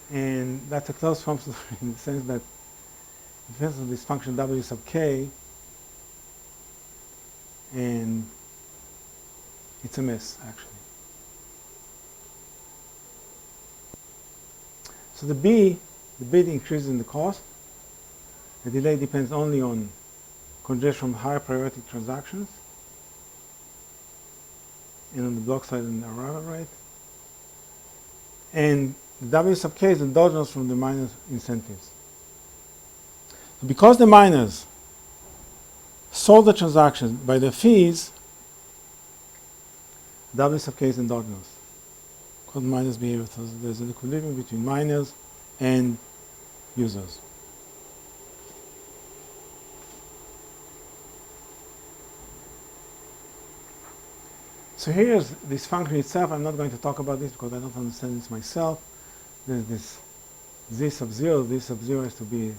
And that's a closed form solution in the sense that it depends on this function W sub k, and it's a mess, actually. So the bid increases in the cost. The delay depends only on congestion from higher priority transactions and on the block size and the arrival rate. And the W sub k is endogenous from the miners' incentives. So because the miners solve the transactions by their fees, W sub k is endogenous. Called miners' behavior. So there's an equilibrium between miners and users. So here's this function itself. I'm not going to talk about this because I don't understand this myself. There's this z sub 0. Z sub 0 has to be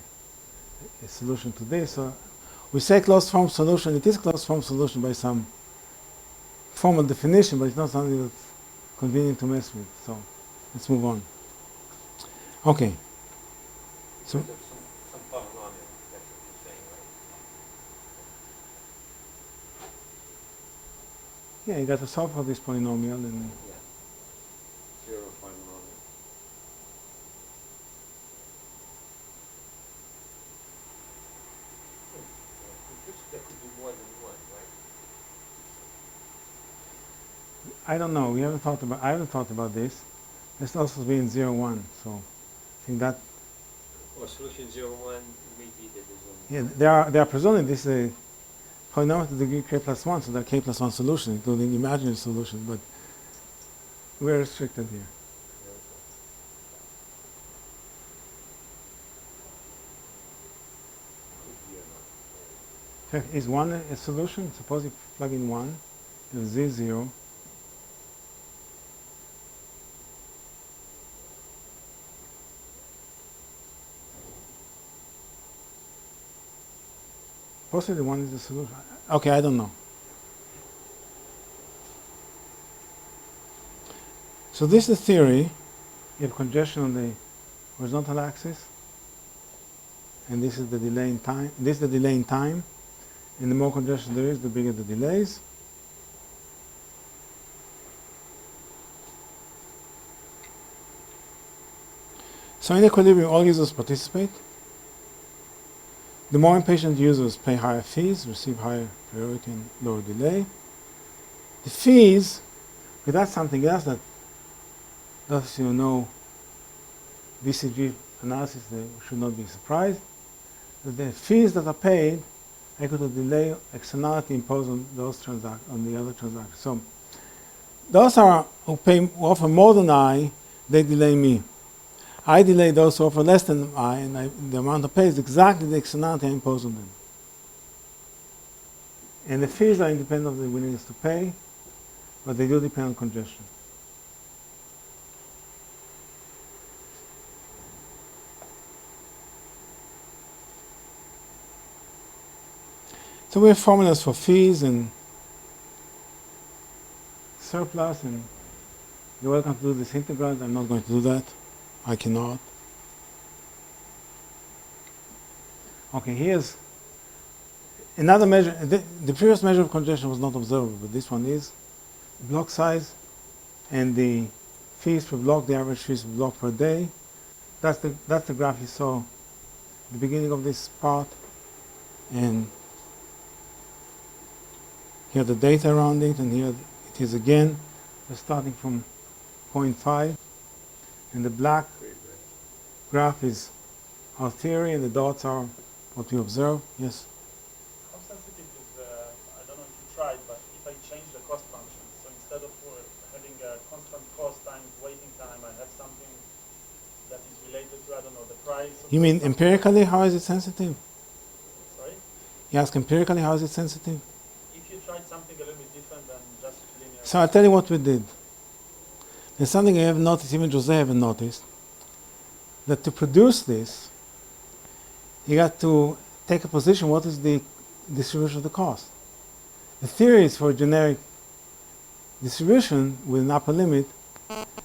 a solution to this. So we say closed form solution. It is closed form solution by some formal definition, but it's not something that's convenient to mess with. So let's move on. Okay. So Some polynomial, that's what you're saying, right? yeah, you got to solve for this polynomial and Yeah. Zero polynomial. There could be more than one, right? I don't know. I haven't thought about this. It's also be in 0, 1. So I think that Or solution 0, 1 may be that there's only they are presuming this is a polynomial to the degree k plus 1, so there are k plus 1 solutions, including imaginary solutions, but we're restricted here. could be or not. Okay, is 1 a solution? Suppose you plug in 1, you have z0. Possibly 1 is the solution. Okay, I don't know. So this is the theory. You have congestion on the horizontal axis, and this is the delay in time. This is the delay in time, and the more congestion there is, the bigger the delays. So in equilibrium, all users participate. The more impatient users pay higher fees, receive higher priority and lower delay. The fees, but that's something else that those who know VCG analysis, they should not be surprised. the fees that are paid equal to delay externality imposed on those on the other transactions. So those who offer more than I, they delay me. I delay those who offer less than I, and the amount I pay is exactly the externality I impose on them. And the fees are independent of the willingness to pay, but they do depend on congestion. So we have formulas for fees and surplus, and you're welcome to do this integrand. I'm not going to do that. I cannot. Okay, here's another measure. The previous measure of congestion was not observable, but this one is block size and the fees per block, the average fees per block per day. That's the graph you saw at the beginning of this part, and here the data around it, and here it is again. We're starting from 0.5, and the black graph is our theory, and the dots are what we observe. Yes? How sensitive is I don't know if you tried, but if I change the cost function, so instead of having a constant cost times waiting time, I have something that is related to, I don't know, the price. You mean empirically, how is it sensitive? Sorry? You ask empirically, how is it sensitive? If you tried something a little bit different than just linear. So I'll tell you what we did. There's something I have noticed, even Jose haven't noticed, that to produce this, you got to take a position, what is the distribution of the cost? The theory is for a generic distribution with an upper limit,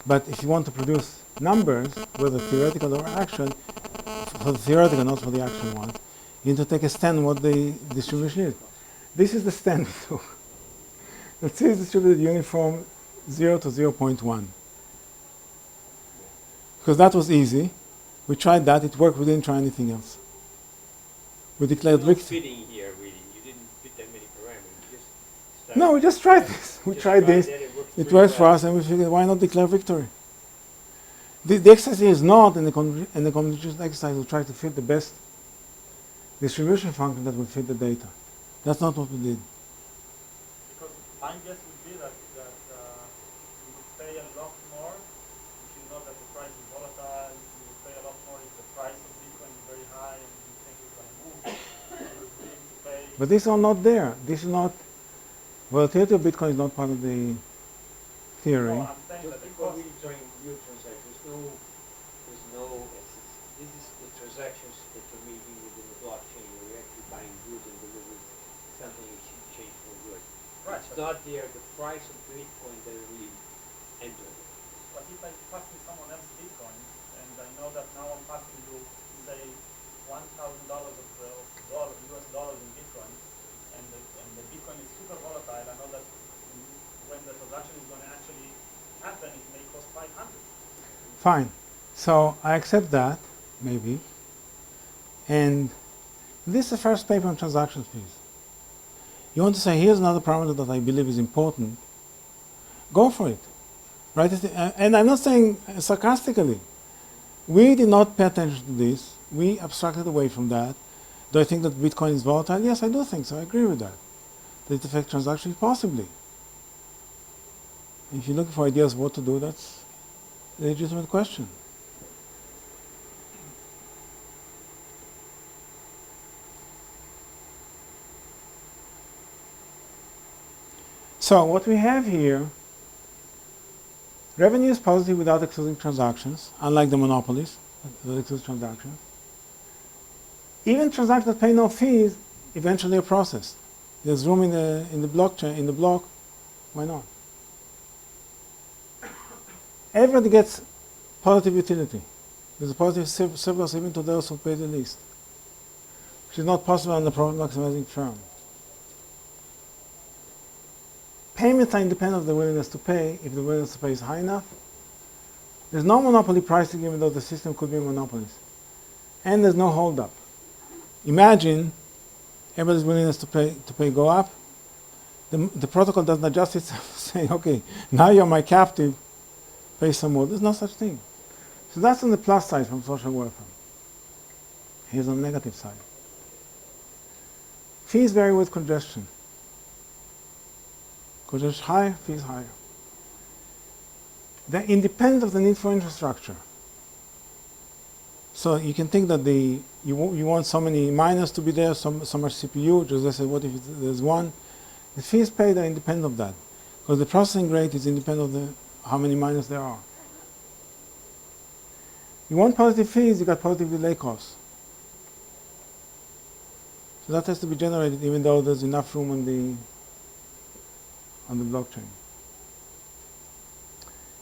but if you want to produce numbers, whether theoretical or actual, for the theoretical, not for the actual ones, you need to take a stand on what the distribution is. This is the stand we took. Let's see, it's distributed uniform 0 to 0.1. Because that was easy. We tried that, it worked, we didn't try anything else. We declared No victory. fitting here, really. You didn't fit that many parameters. You just started- No, we just tried this. We just tried this. that, it worked It pretty works for well. us, and we figured, why not declare victory? The exercise here is not in the computation exercise to try to fit the best distribution function that will fit the data. That's not what we did. Because my guess would be that you would pay a lot more if you know that the price is volatile. You would pay a lot more if the price of Bitcoin is very high and you think it's going to move. You're willing to pay. But these are not there. This is not, volatility of Bitcoin is not part of the theory. No, I'm saying Just that the before cost. we join real transactions, there's no essence. This is the transactions that you're making within the blockchain where you're actually buying goods and delivering something exchange for goods. Right. It's not there, the price of Bitcoin doesn't really enter. But if I pass me someone else's Bitcoin and I know that now I'm passing you, say, $1,000 of US dollars in Bitcoin, and the Bitcoin is super volatile, I know that when the transaction is going to actually happen, it may cost 500. Fine. So I accept that, maybe. And this is the first paper on transaction fees. You want to say, here's another parameter that I believe is important. Go for it. Right? And I'm not saying sarcastically. We did not pay attention to this. We abstracted away from that. Do I think that Bitcoin is volatile? Yes, I do think so. I agree with that. Does it affect transactions? Possibly. If you're looking for ideas what to do, that's a legitimate question. So what we have here, revenue is positive without excluding transactions, unlike the monopolies that exclude transactions. Even transactions that pay no fees eventually are processed. There's room in the blockchain, in the block. Why not? Everybody gets positive utility. There's a positive surplus even to those who pay the least, which is not possible on the profit maximizing firm. Payments are independent of the willingness to pay if the willingness to pay is high enough. There's no monopoly pricing even though the system could be monopolies. And there's no hold-up. Imagine everybody's willingness to pay go up. The protocol doesn't adjust itself saying, okay, now you're my captive, pay some more. There's no such thing. So that's on the plus side from social welfare. Here's on the negative side. Fees vary with congestion. Congestion higher, fees higher. They're independent of the need for infrastructure. So you can think that you want so many miners to be there, so much CPU, just as I said, what if there's one? The fees paid are independent of that, because the processing rate is independent of how many miners there are. You want positive fees, you got positive delay costs. So that has to be generated even though there's enough room on the blockchain.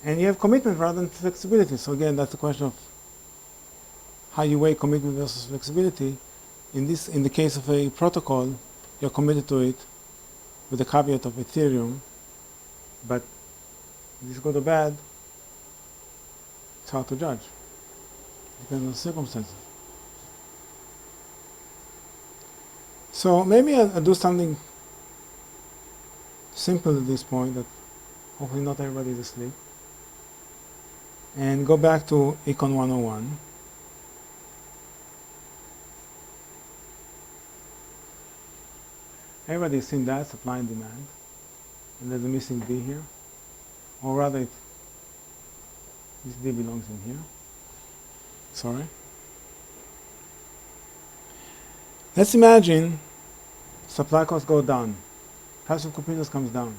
And you have commitment rather than flexibility. So again, that's the question of how you weigh commitment versus flexibility. In the case of a protocol, you're committed to it with the caveat of Ethereum, but if this go to bad, it's hard to judge. Depends on the circumstances. So maybe I'll do something simple at this point that hopefully not everybody is asleep. And go back to Econ 101. Everybody's seen that, supply and demand. And there's a missing D here. Or rather, this D belongs in here. Sorry. Let's imagine supply costs go down. Price of computers comes down.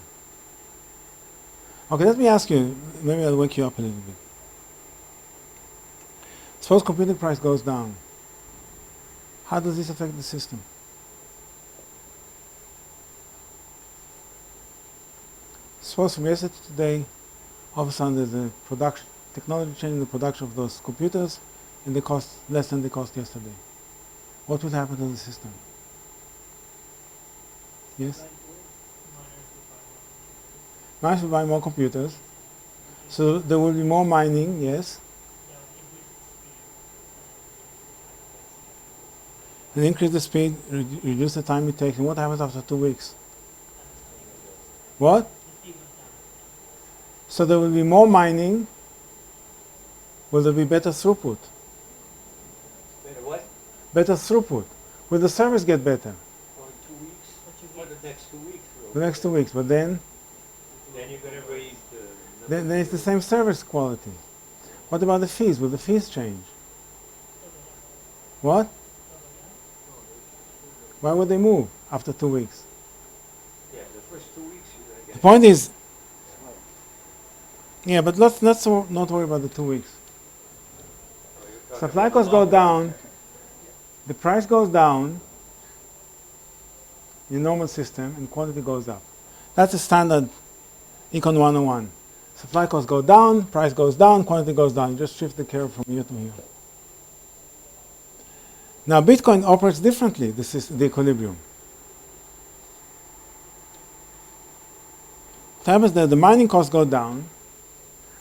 Okay, let me ask you, maybe I'll wake you up a little bit. Suppose computing price goes down. How does this affect the system? Suppose from yesterday to today, all of a sudden there's a technology change in the production of those computers, and they cost less than they cost yesterday. What would happen to the system? Yes? Miners will buy more computers. So there will be more mining, yes? And increase the speed, reduce the time it takes. And what happens after 2 weeks? What? So there will be more mining. Will there be better throughput? Better what? Better throughput. Will the service get better? For 2 weeks? For the next 2 weeks. The next 2 weeks, but then Then you're going to raise the... then it's the same service quality. What about the fees? Will the fees change? What? Why would they move after 2 weeks? Yeah, the first 2 weeks you're going to get... The point is, yeah, but let's not worry about the 2 weeks. Supply costs go down, the price goes down in a normal system, and quantity goes up. That's a standard Econ 101. Supply costs go down, price goes down, quantity goes down. You just shift the curve from here to here. Now Bitcoin operates differently, this is the equilibrium. What happens is that the mining costs go down,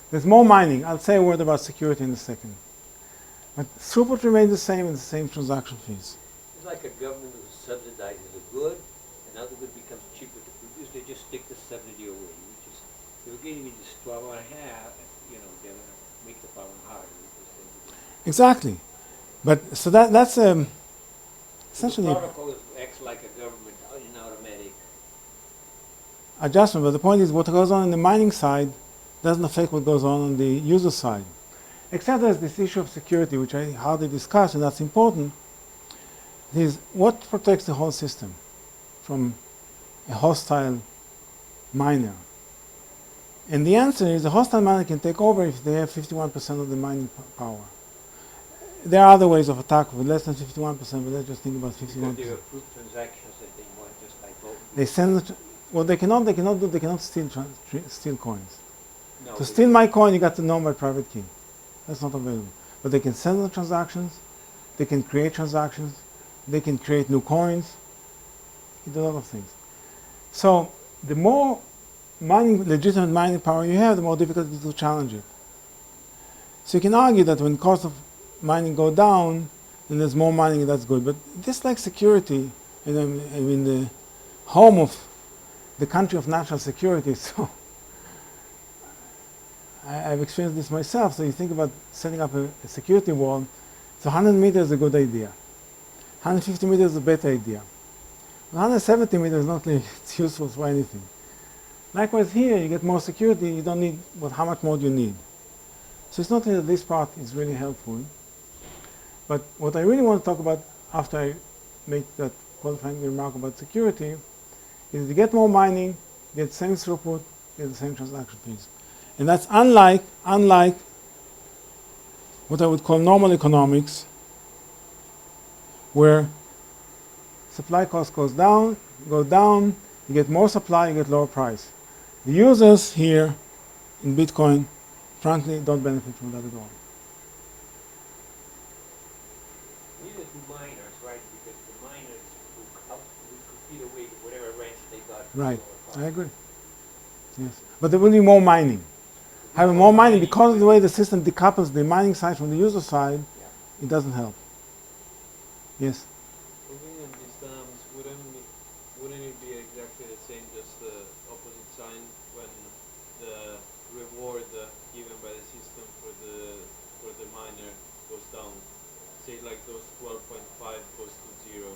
there's more mining. I'll say a word about security in a second. But throughput remains the same and the same transaction fees. It's like a government who subsidizes a good, and now the good becomes cheaper to produce. They just take the subsidy away, which is, they're getting me this 12 and a half, they're going to make the problem harder. Exactly. But so that's essentially The protocol acts like a government in automatic. adjustment. But the point is, what goes on in the mining side doesn't affect what goes on the user side. Except there's this issue of security, which I hardly discuss, and that's important. Is what protects the whole system from a hostile miner? And the answer is the hostile miner can take over if they have 51% of the mining power. There are other ways of attack with less than 51%, but let's just think about 51%. They approve transactions that they want just by voting. They send well, they cannot steal coins. No, To steal my coin, you got to know my private key. That's not available. But they can send the transactions, they can create transactions, they can create new coins, they do a lot of things. So the more legitimate mining power you have, the more difficult it is to challenge it. So you can argue that when cost of mining go down, then there's more mining, and that's good. But this, like security, I mean the home of the country of national security, so I've experienced this myself. So you think about setting up a security wall. So 100 meters is a good idea. 150 meters is a better idea. 170 meters is not really it's useful for anything. Likewise here, you get more security, you don't need, but how much more do you need? So it's not that this part is really helpful. But what I really want to talk about after I make that qualifying remark about security is you get more mining, you get the same throughput, you get the same transaction fees. And that's unlike what I would call normal economics, where supply cost goes down, you get more supply, you get lower price. The users here in Bitcoin, frankly, don't benefit from that at all. Neither do miners, right? Because the miners will compete away whatever rents they got. Right, I agree. Yes, but there will be more mining. Having more mining, because of the way the system decouples the mining side from the user side, it doesn't help. Yes? Looking at these terms, wouldn't it be exactly the same, just the opposite sign, when the reward given by the system for the miner goes down? Say like those 12.5 goes to 0.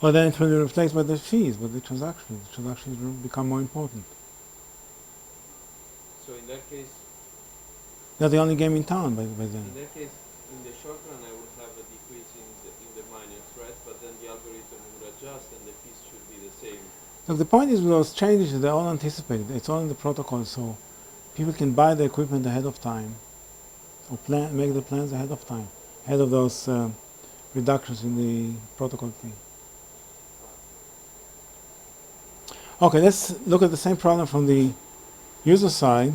Well, then it will be replaced by the fees, by the transactions. The transactions will become more important. So in that case, They're the only game in town by then. in that case, in the short run, I would have a decrease in the miners, right? But then the algorithm would adjust, and the fees should be the same. Look, the point is with those changes, they're all anticipated. It's all in the protocol, so people can buy the equipment ahead of time, or make the plans ahead of time, ahead of those reductions in the protocol fee. Okay, let's look at the same problem from the user side.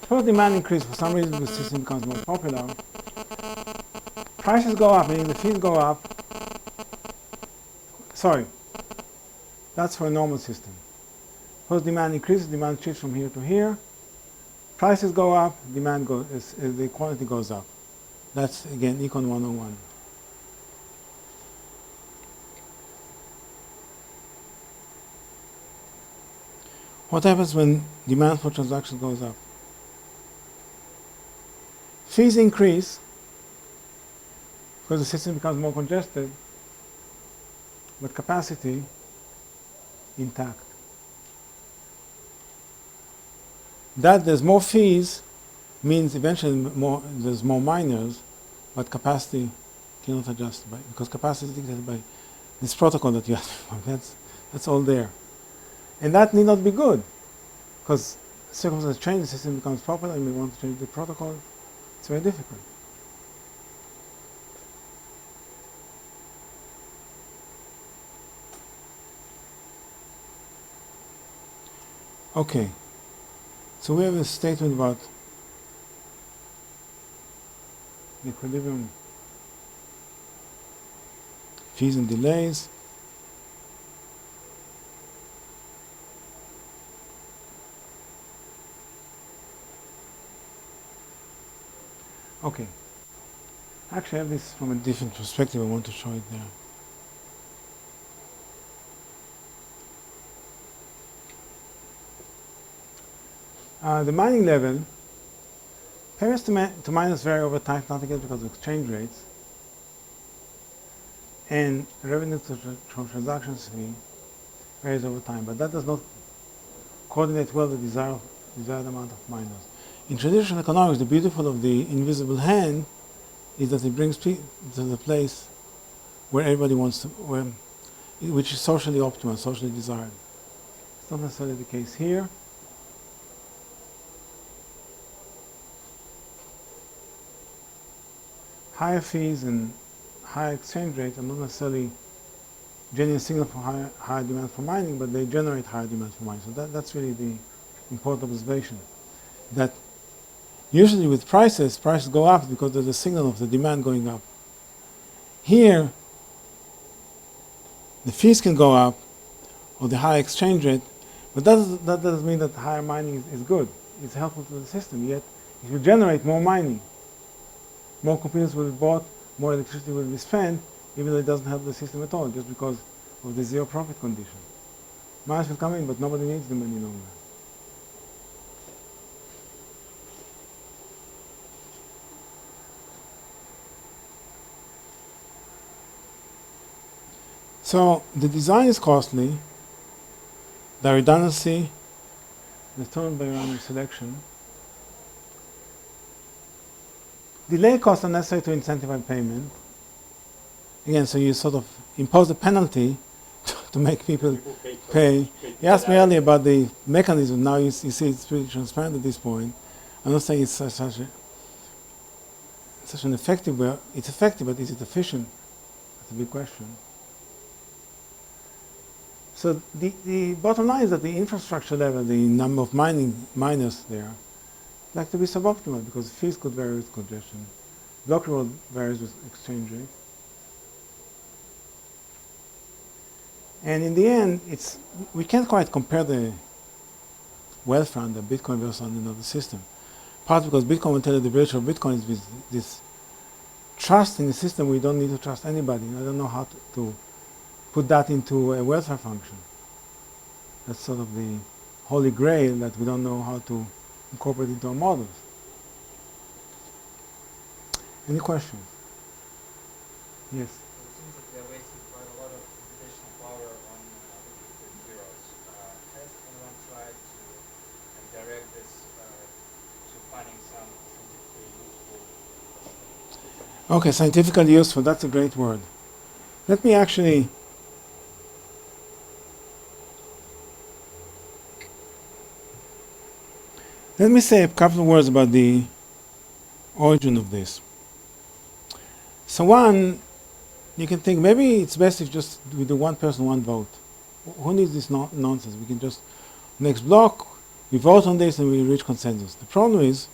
Suppose demand increases, for some reason the system becomes more popular. Prices go up, meaning the fees go up. Sorry, that's for a normal system. Suppose demand increases, demand shifts from here to here. Prices go up, the quality goes up. That's again Econ 101. What happens when demand for transactions goes up? Fees increase because the system becomes more congested, but capacity intact. That there's more fees means eventually there's more miners, but capacity cannot adjust because capacity is dictated by this protocol that you have. That's all there. And that need not be good, because circumstances change, the system becomes popular, and we want to change the protocol. It's very difficult. Okay, so we have a statement about the equilibrium, fees and delays. Okay. Actually, I have this from a different perspective. I want to show it there. The mining level, payments to miners vary over time, not again because of exchange rates, and revenue from transactions fee varies over time, but that does not coordinate well the desired amount of miners. In traditional economics, the beautiful of the invisible hand is that it brings people to the place where everybody wants to, which is socially optimal, socially desired. It's not necessarily the case here. Higher fees and higher exchange rates are not necessarily genuine signal for higher demand for mining, but they generate higher demand for mining. So that's really the important observation. That usually with prices go up because there's a signal of the demand going up. Here, the fees can go up, or the high exchange rate, but that doesn't mean that higher mining is good. It's helpful to the system, yet if you generate more mining, more computers will be bought, more electricity will be spent, even though it doesn't help the system at all, just because of the zero profit condition. Miners will come in, but nobody needs them any longer. So the design is costly, the redundancy determined by random selection. Delay costs are necessary to incentivize payment. Again, so you sort of impose a penalty to make people pay. You asked me earlier about the mechanism. Now you see it's pretty transparent at this point. I'm not saying it's such an effective way. It's effective, but is it efficient? That's a big question. So the bottom line is that the infrastructure level, the number of miners there, like to be suboptimal because fees could vary with congestion. Block reward varies with exchange rate. And in the end, we can't quite compare the wealth fund, the Bitcoin versus another system. Partly because Bitcoin will tell you the virtue of Bitcoin is with this trust in the system. We don't need to trust anybody. I don't know how to put that into a welfare function. That's sort of the holy grail that we don't know how to incorporate into our models. Any questions? Yes. It seems that we are wasting quite a lot of computational power on looking for zeros. Has anyone tried to direct this to finding some scientifically useful? Okay, scientifically useful, that's a great word. Let me actually say a couple of words about the origin of this. So one, you can think maybe it's best if just we do one person, one vote. Who needs this nonsense? We can just, next block, we vote on this and we reach consensus. The problem is,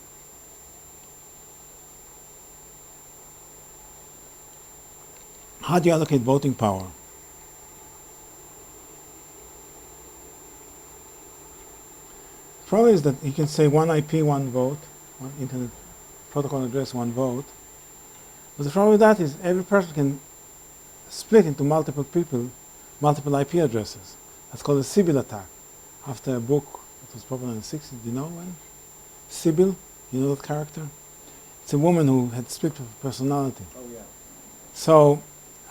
how do you allocate voting power? The problem is that you can say one IP, one vote, one internet protocol address, one vote. But the problem with that is every person can split into multiple people, multiple IP addresses. That's called a Sybil attack. After a book that was popular in the 60s, do you know when? Sybil, you know that character? It's a woman who had split personality. Oh, yeah. So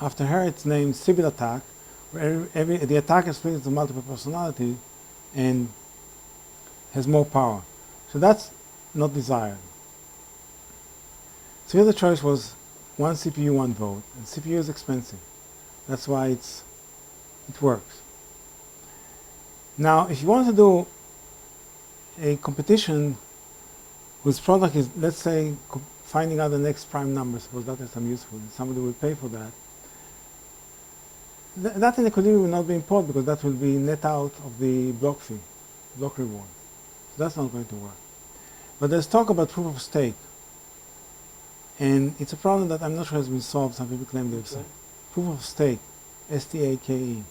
after her it's named Sybil attack, where the attacker splits into multiple personality and has more power. So that's not desired. So the other choice was one CPU, one vote. And CPU is expensive. That's why it works. Now, if you want to do a competition whose product is, let's say, finding out the next prime number, suppose that is some useful, and somebody will pay for that, that in equilibrium will not be important because that will be net out of the block fee, block reward. So that's not going to work. But there's talk about proof of stake. And it's a problem that I'm not sure has been solved. Some people claim they've solved. Proof of stake, S-T-A-K-E.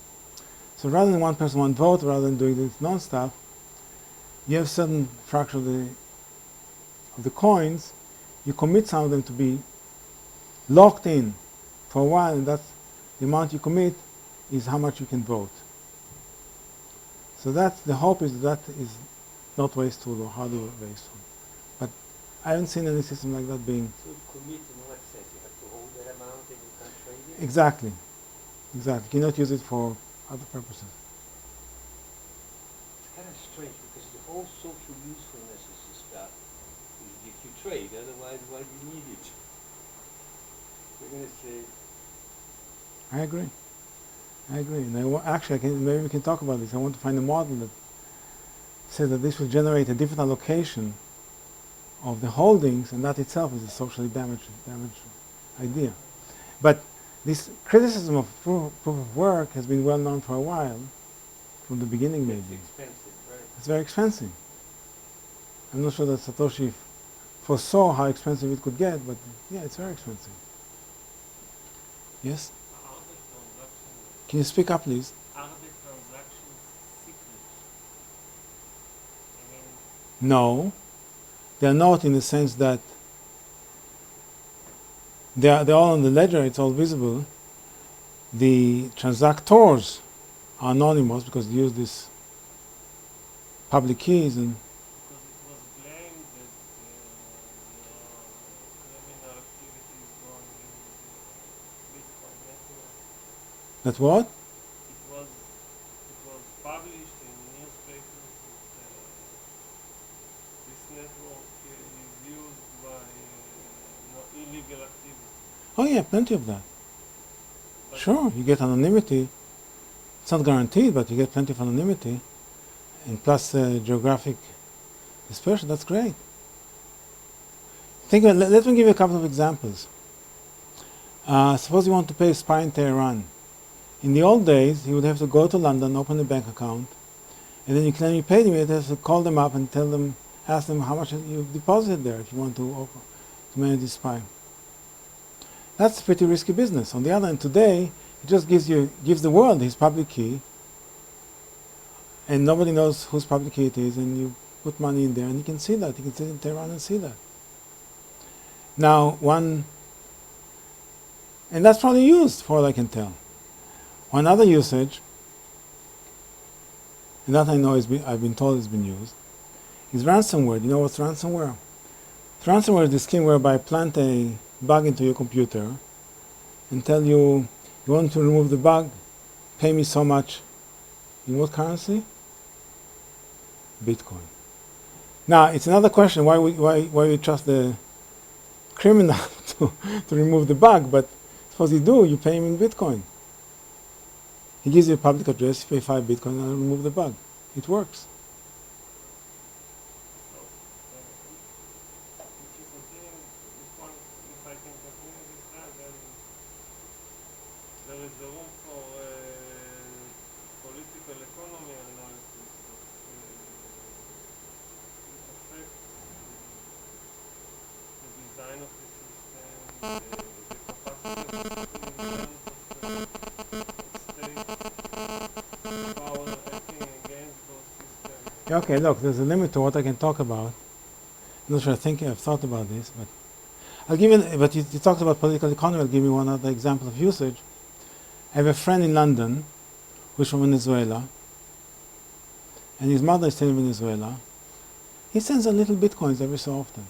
So rather than one person, one vote, rather than doing this non-stuff, you have certain fraction of the coins, you commit some of them to be locked in for a while, and that's the amount you commit is how much you can vote. So that's the hope is that is not wasteful or hardly wasteful. But I haven't seen any system like that being. So commit in what sense? You have to hold that amount and you can't trade it? Exactly. Exactly. You cannot use it for other purposes. It's kind of strange because the whole social usefulness is this stuff. If you trade, otherwise why do you need it? We're going to say... I agree. And actually, maybe we can talk about this. I want to find a model that says that this will generate a different allocation of the holdings, and that itself is a socially damaged idea. But this criticism of proof of work has been well known for a while, from the beginning maybe. It's expensive, right? It's very expensive. I'm not sure that Satoshi foresaw how expensive it could get, but yeah, it's very expensive. Yes? Can you speak up, please? Are the transactions secret? I mean, No. They are not in the sense that they're all on the ledger, it's all visible. The transactors are anonymous because they use these public keys and because it was claimed that criminal activity is going in the Bitcoin network. that what? network is used by illegal activity. Oh yeah, plenty of that. Like Sure, you get anonymity. It's not guaranteed, but you get plenty of anonymity, and plus geographic dispersion. That's great. Think. Let me give you a couple of examples. Suppose you want to pay a spy in Tehran. In the old days, you would have to go to London, open a bank account, and then you claim you paid him. You have to call them up and tell them, ask them how much you deposited there if you want to manage this spy. That's a pretty risky business. On the other hand, today it just gives the world his public key, and nobody knows whose public key it is, and you put money in there, and you can see that. You can sit in Tehran and see that. Now, and that's probably used, for all I can tell. One other usage, and that I know I've been told has been used, is ransomware. Do you know what's ransomware? Ransomware is the scheme whereby I plant a bug into your computer and tell you, you want to remove the bug, pay me so much. In what currency? Bitcoin. Now, it's another question, why we trust the criminal to remove the bug, but suppose you do, you pay him in Bitcoin. He gives you a public address, you pay 5 Bitcoin, and I'll remove the bug. It works. if you continue, if I can continue this plan, then there is the room for political economy analysis of the effect, the design of the system, the capacity of the system in terms of state power acting against those systems. Okay, look, there's a limit to what I can talk about. I'm not sure I've thought about this, but I'll give you, but you talked about political economy, I'll give you one other example of usage. I have a friend in London who's from Venezuela, and his mother is still in Venezuela. He sends a little bitcoins every so often.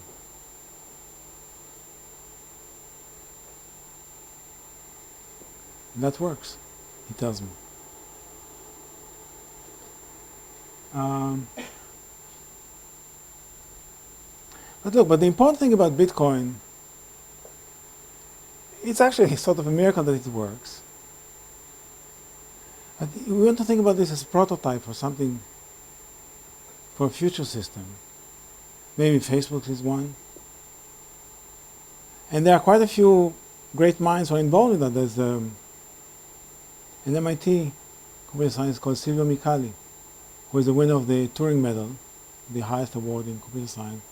That works, he tells me. But the important thing about Bitcoin, it's actually sort of a miracle that it works. But we want to think about this as a prototype for something, for a future system. Maybe Facebook is one. And there are quite a few great minds who are involved in that. There's an MIT computer scientist called Silvio Micali, who is the winner of the Turing Medal, the highest award in computer science.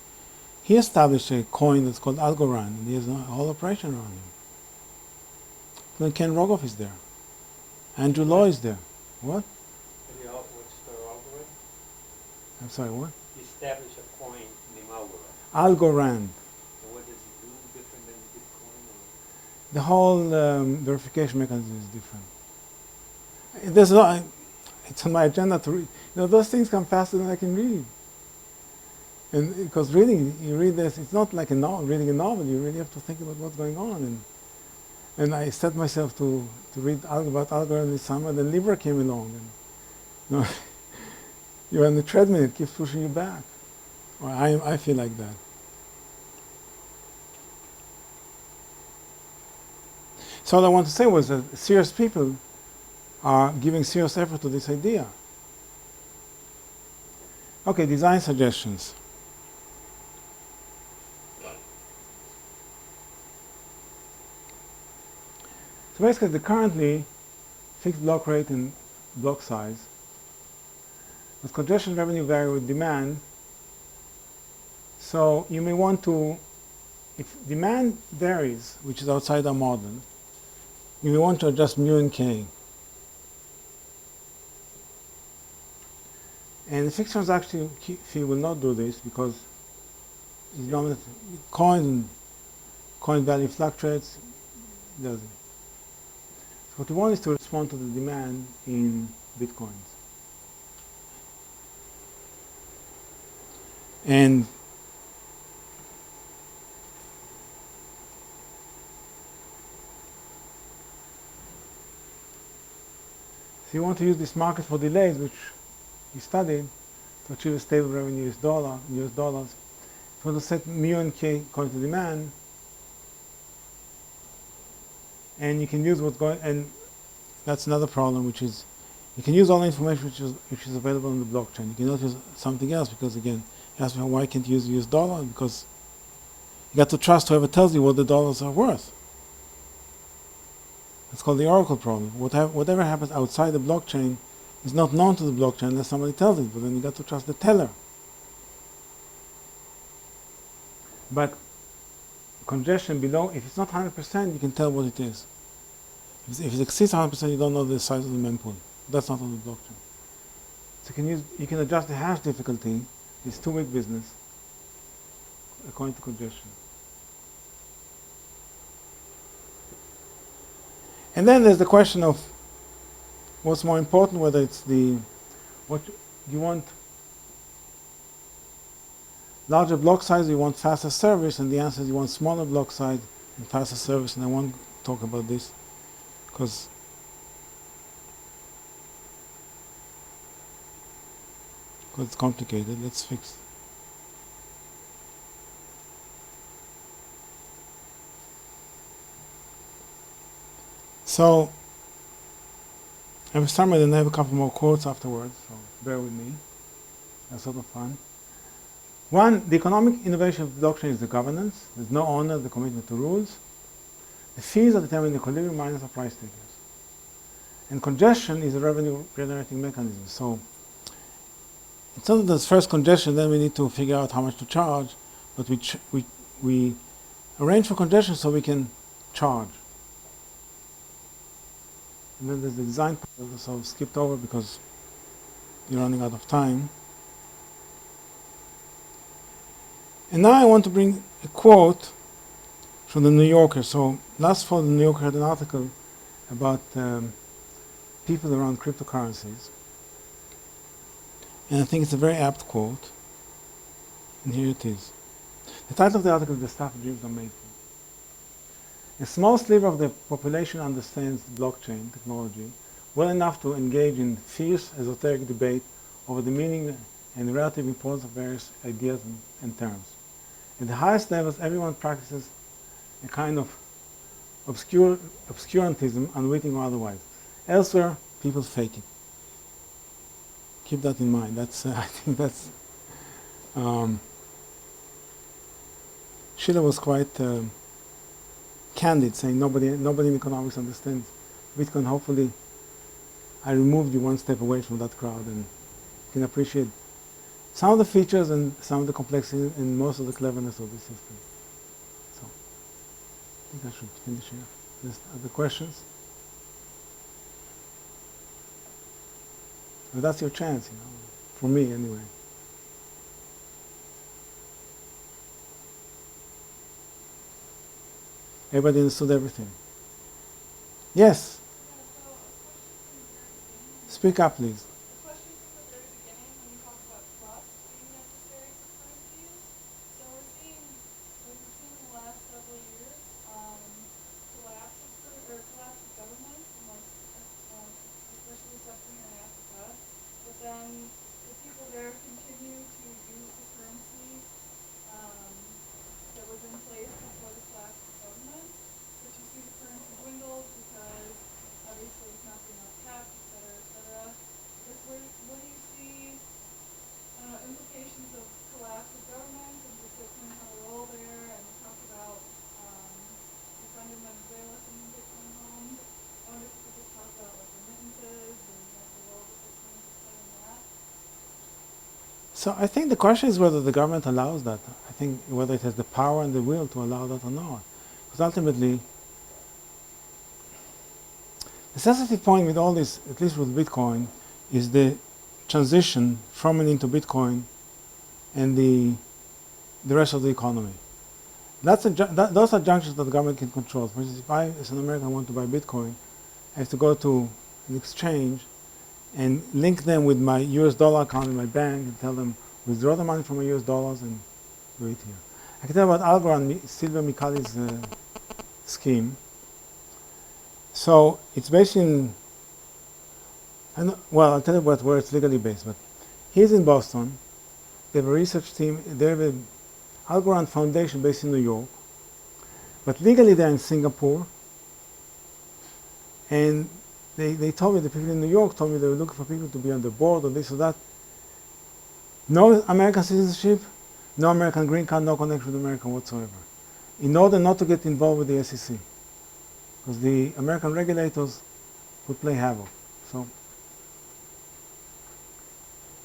He established a coin that's called Algorand, and he has a whole operation around him. Then Ken Rogoff is there. Andrew Law is there. What? What's the algorithm? I'm sorry, what? You establish a coin named algorithm. Algorand. And what does it do different than Bitcoin? Or? The whole verification mechanism is different. There's no, it's on my agenda to read. Those things come faster than I can read. And because you read this, it's not like a novel, reading a novel. You really have to think about what's going on. And I set myself to read about algorithm this summer. Then Libra came along, and you're on the treadmill. It keeps pushing you back. Or I feel like that. So what I want to say was that serious people are giving serious effort to this idea. Okay, design suggestions. So basically, the currently fixed block rate and block size, as congestion revenue vary with demand, so you may want to, if demand varies, which is outside our model, you may want to adjust mu and k. And the fixed transaction fee will not do this because coin value fluctuates. It doesn't. So what we want is to respond to the demand in bitcoins. And so you want to use this market for delays, which we studied, to achieve a stable revenue in US dollars. if you want to set mu and k according to demand, and you can use what's going, and that's another problem, which is you can use all the information which is available on the blockchain. You cannot use something else because, again, you ask me why can't you use dollar? Because you got to trust whoever tells you what the dollars are worth. It's called the oracle problem. Whatever happens outside the blockchain is not known to the blockchain unless somebody tells it, but then you got to trust the teller. But congestion below, if it's not 100%, you can tell what it is. If it exceeds 100%, you don't know the size of the mempool. That's not on the blockchain. So you can adjust the hash difficulty. It's two-week business according to congestion. And then there's the question of what's more important, whether it's what you want larger block size, you want faster service, and the answer is you want smaller block size and faster service, and I won't talk about this because it's complicated. Let's fix. So I have a summary and I have a couple more quotes afterwards, so bear with me. That's sort of fun. One, the economic innovation of the blockchain is the governance. There's no owner, the commitment to rules. The fees are determined in equilibrium minus the price takers. And congestion is a revenue generating mechanism. So it's not that there's first congestion, then we need to figure out how much to charge, but we arrange for congestion so we can charge. And then there's the design part, so I've skipped over because you're running out of time. And now I want to bring a quote from the New Yorker. So last fall, the New Yorker had an article about people around cryptocurrencies. And I think it's a very apt quote. And here it is. The title of the article is "The Stuff Dreams Are Made For." A small sliver of the population understands blockchain technology well enough to engage in fierce esoteric debate over the meaning and relative importance of various ideas and terms. At the highest levels, everyone practices a kind of obscurantism, unwitting or otherwise. Elsewhere, people fake it. Keep that in mind. That's I think that's Schiller was quite candid, saying nobody in economics understands Bitcoin. Hopefully, I removed you one step away from that crowd, and you can appreciate some of the features and some of the complexity and most of the cleverness of the system. So, I think I should finish here. There's other questions? Well, that's your chance, for me anyway. Everybody understood everything? Yes? Speak up, please. So I think the question is whether the government allows that. I think whether it has the power and the will to allow that or not. Because ultimately, the sensitive point with all this, at least with Bitcoin, is the transition from and into Bitcoin and the rest of the economy. Those are junctions that the government can control. For instance, if I, as an American, want to buy Bitcoin, I have to go to an exchange and link them with my US dollar account in my bank and tell them, withdraw the money from my US dollars and do it here. I can tell you about Algorand, Silvio Micali's scheme. So it's based in, I'll tell you where it's legally based, but he's in Boston. They have a research team, they have a Algorand Foundation based in New York, but legally they're in Singapore. And they told me, the people in New York told me they were looking for people to be on the board or this or that. No American citizenship, no American green card, no connection with America whatsoever. In order not to get involved with the SEC, because the American regulators would play havoc. So,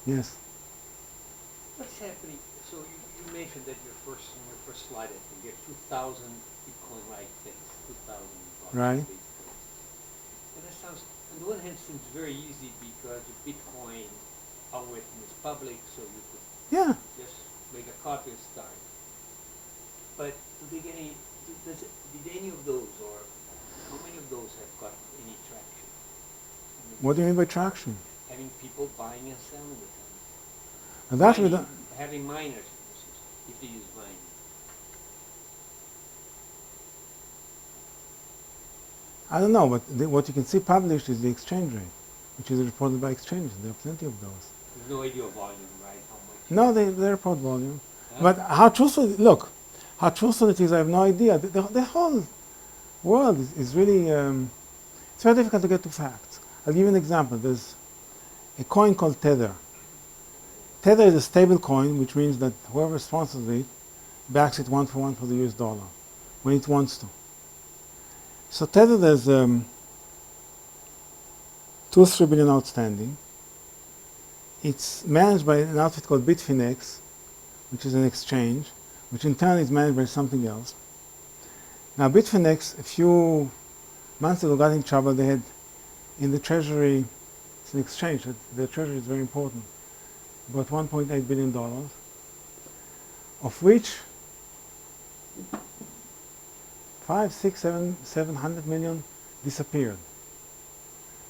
yes. What's happening? So you mentioned that on your first slide, I think you have 2,000 Bitcoin right things, 2,000 Right. Bitcoins. And that sounds, on the one hand, seems very easy because the Bitcoin algorithm is public, so you could Yeah. just make a copy and start. But did any of those, or how many of those have got any traction? I mean, What do you mean by traction? having people buying and selling with them. And that's Mining, with having miners, for instance, if they use mining. I don't know, but what you can see published is the exchange rate, which is reported by exchanges. There are plenty of those. There's no idea of volume, right? How much? No, they report volume. Huh? But how truthful, look, how truthful it is, I have no idea. The whole world is really, it's very difficult to get to facts. I'll give you an example. There's a coin called Tether. Tether is a stable coin, which means that whoever sponsors it backs it 1 for the US dollar when it wants to. So Tether, there's 2 or 3 billion outstanding. It's managed by an outfit called Bitfinex, which is an exchange, which in turn is managed by something else. Now Bitfinex, a few months ago, got in trouble. They had in the treasury, it's an exchange, the treasury is very important, about $1.8 billion, of which 700 million disappeared.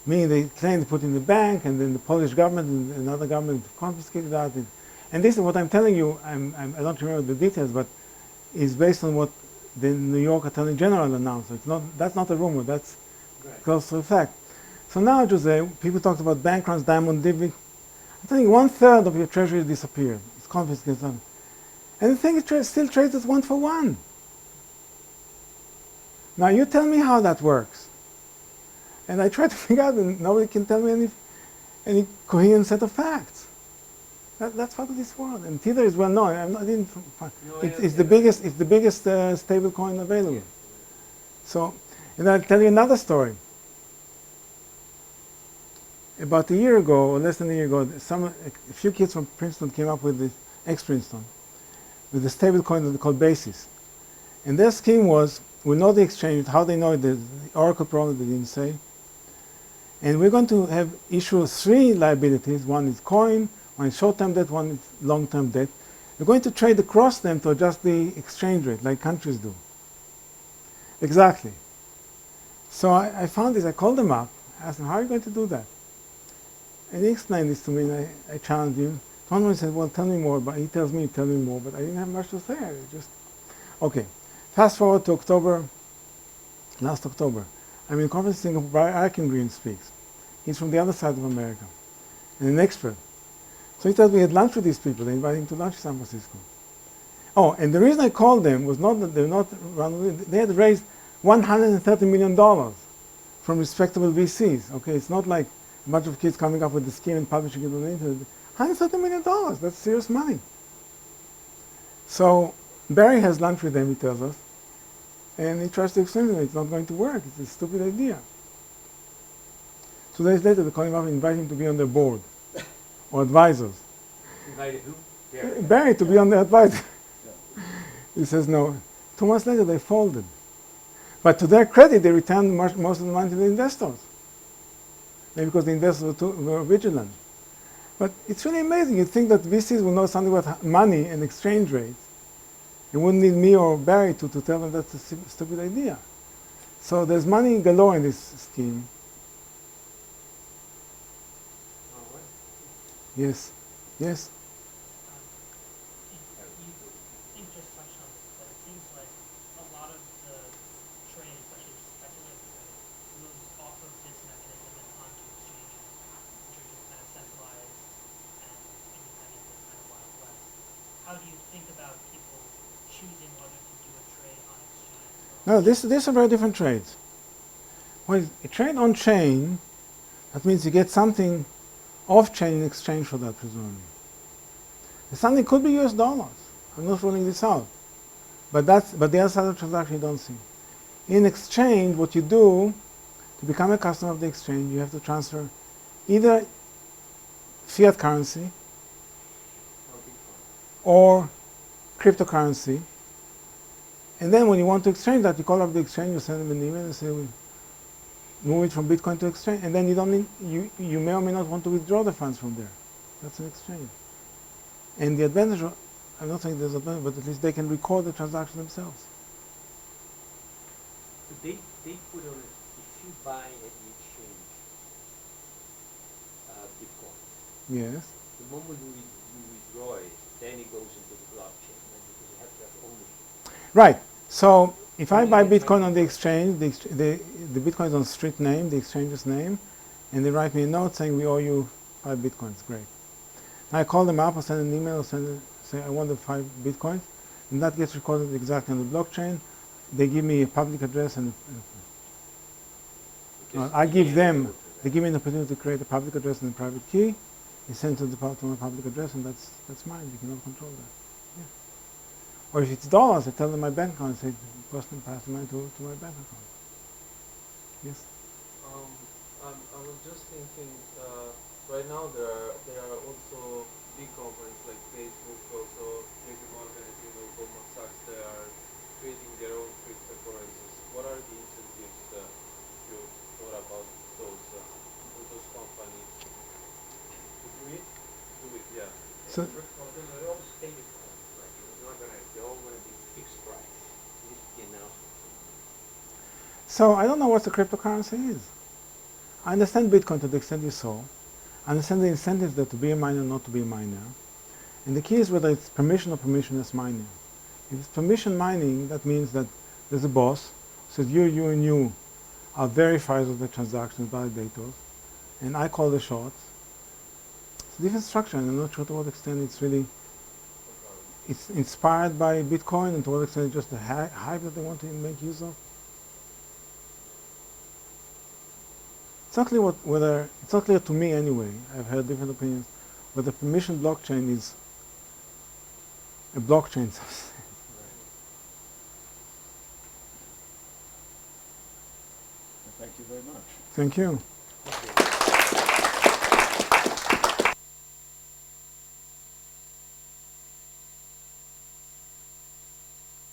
Meaning they claimed to put in the bank, and then the Polish government and another government confiscated that. And this is what I'm telling you, I don't remember the details, but is based on what the New York Attorney General announced. That's not a rumor, that's Right. close to the fact. So now, Jose, people talked about bank runs, Diamond Divvy. I'm telling you, 1/3 of your treasury disappeared. It's confiscated. And the thing still trades at 1 for 1. Now you tell me how that works. And I try to figure out, and nobody can tell me any coherent set of facts. That's part of this world. And Tether is well known. I didn't find, No, it's the biggest stable coin available. Yeah. So, and I'll tell you another story. About a year ago, or less than a year ago, a few kids from Princeton came up with ex-Princeton, with a stable coin that they call Basis. And their scheme was, we know the exchange, how they know it, the Oracle problem they didn't say. And we're going to issue 3 liabilities. One is coin, one is short-term debt, one is long-term debt. We're going to trade across them to adjust the exchange rate, like countries do. Exactly. So I found this, I called them up, asked them, how are you going to do that? And he explained this to me, and I challenged him. Someone said, well, tell me more, but he tells me, tell me more, but I didn't have much to say. I just, okay. Fast forward to October, last October. I'm in a conference in Singapore, Barry Arkin speaks. He's from the other side of America, and an expert. So he thought we had lunch with these people. They invited him to lunch in San Francisco. Oh, and the reason I called them was not that they're not running, they had raised $130 million from respectable VCs. Okay, it's not like a bunch of kids coming up with the scheme and publishing it on the internet. $130 million, that's serious money. So Barry has lunch with them, he tells us, and he tries to explain that it's not going to work. It's a stupid idea. 2 days later, they call him up and invite him to be on their board, or advisors. Invited who? Yeah. Barry to be on the advisor. He says no. 2 months later, they folded. But to their credit, they returned most of the money to the investors. Maybe because the investors were vigilant. But it's really amazing. You'd think that VCs will know something about money and exchange rates. They wouldn't need me or Barry to tell them that's a stupid idea. So there's money galore in this scheme. Oh, what? Yes. Yes. You just touched on this, but it seems like a lot of the trade, especially speculative trade, moves off of this mechanism and onto exchanges, which are just kind of centralized and independent and kind of wild west. how do you think about people choosing whether to do a trade on exchange? No, these are very different trades. Well, a trade on chain, that means you get something off chain in exchange for that, presumably. And something could be US dollars. I'm not ruling this out. But the other side of the transaction you don't see. In exchange, what you do to become a customer of the exchange, you have to transfer either fiat currency or cryptocurrency. And then when you want to exchange that, you call up the exchange, you send them an email and say, we move it from Bitcoin to exchange. And then you may or may not want to withdraw the funds from there. That's an exchange. And the advantage, I'm not saying there's an advantage, but at least they can record the transaction themselves. But they put on it, if you buy at the exchange Bitcoin, Yes. the moment you withdraw it, then it goes into the blockchain, right? Because you have to have ownership. Right. So if I buy Bitcoin on the exchange, the Bitcoin is on street name, the exchange's name, and they write me a note saying we owe you 5 Bitcoins. Great. I call them up or send an email or say I want the 5 Bitcoins, and that gets recorded exactly on the blockchain. They give me a public address and I give them, they give me an opportunity to create a public address and a private key. They send it to my public address, and that's mine. You cannot control that. Yeah. Or if it's dollars, I tell them my bank account and say, personally pass the money to my bank account. Yes? I was just thinking, right now there are also big companies like Facebook, also JP Morgan, Goldman Sachs, they are creating their own cryptocurrencies. What are the incentives you thought about those companies? To do it, Yeah. So, they're all stated coins, right? They're all going to be fixed price. At least the announcement. so I don't know what the cryptocurrency is. I understand Bitcoin to the extent you saw. I understand the incentives there to be a miner or not to be a miner. And the key is whether it's permission or permissionless mining. If it's permission mining, that means that there's a boss, says you and you are verifiers of the transactions, validators, and I call the shots. It's a different structure, and I'm not sure to what extent it's inspired by Bitcoin, and to what extent it's just the hype that they want to make use of. It's not clear it's not clear to me anyway, I've heard different opinions, whether permission blockchain is a blockchain. Thank you very much. Thank you.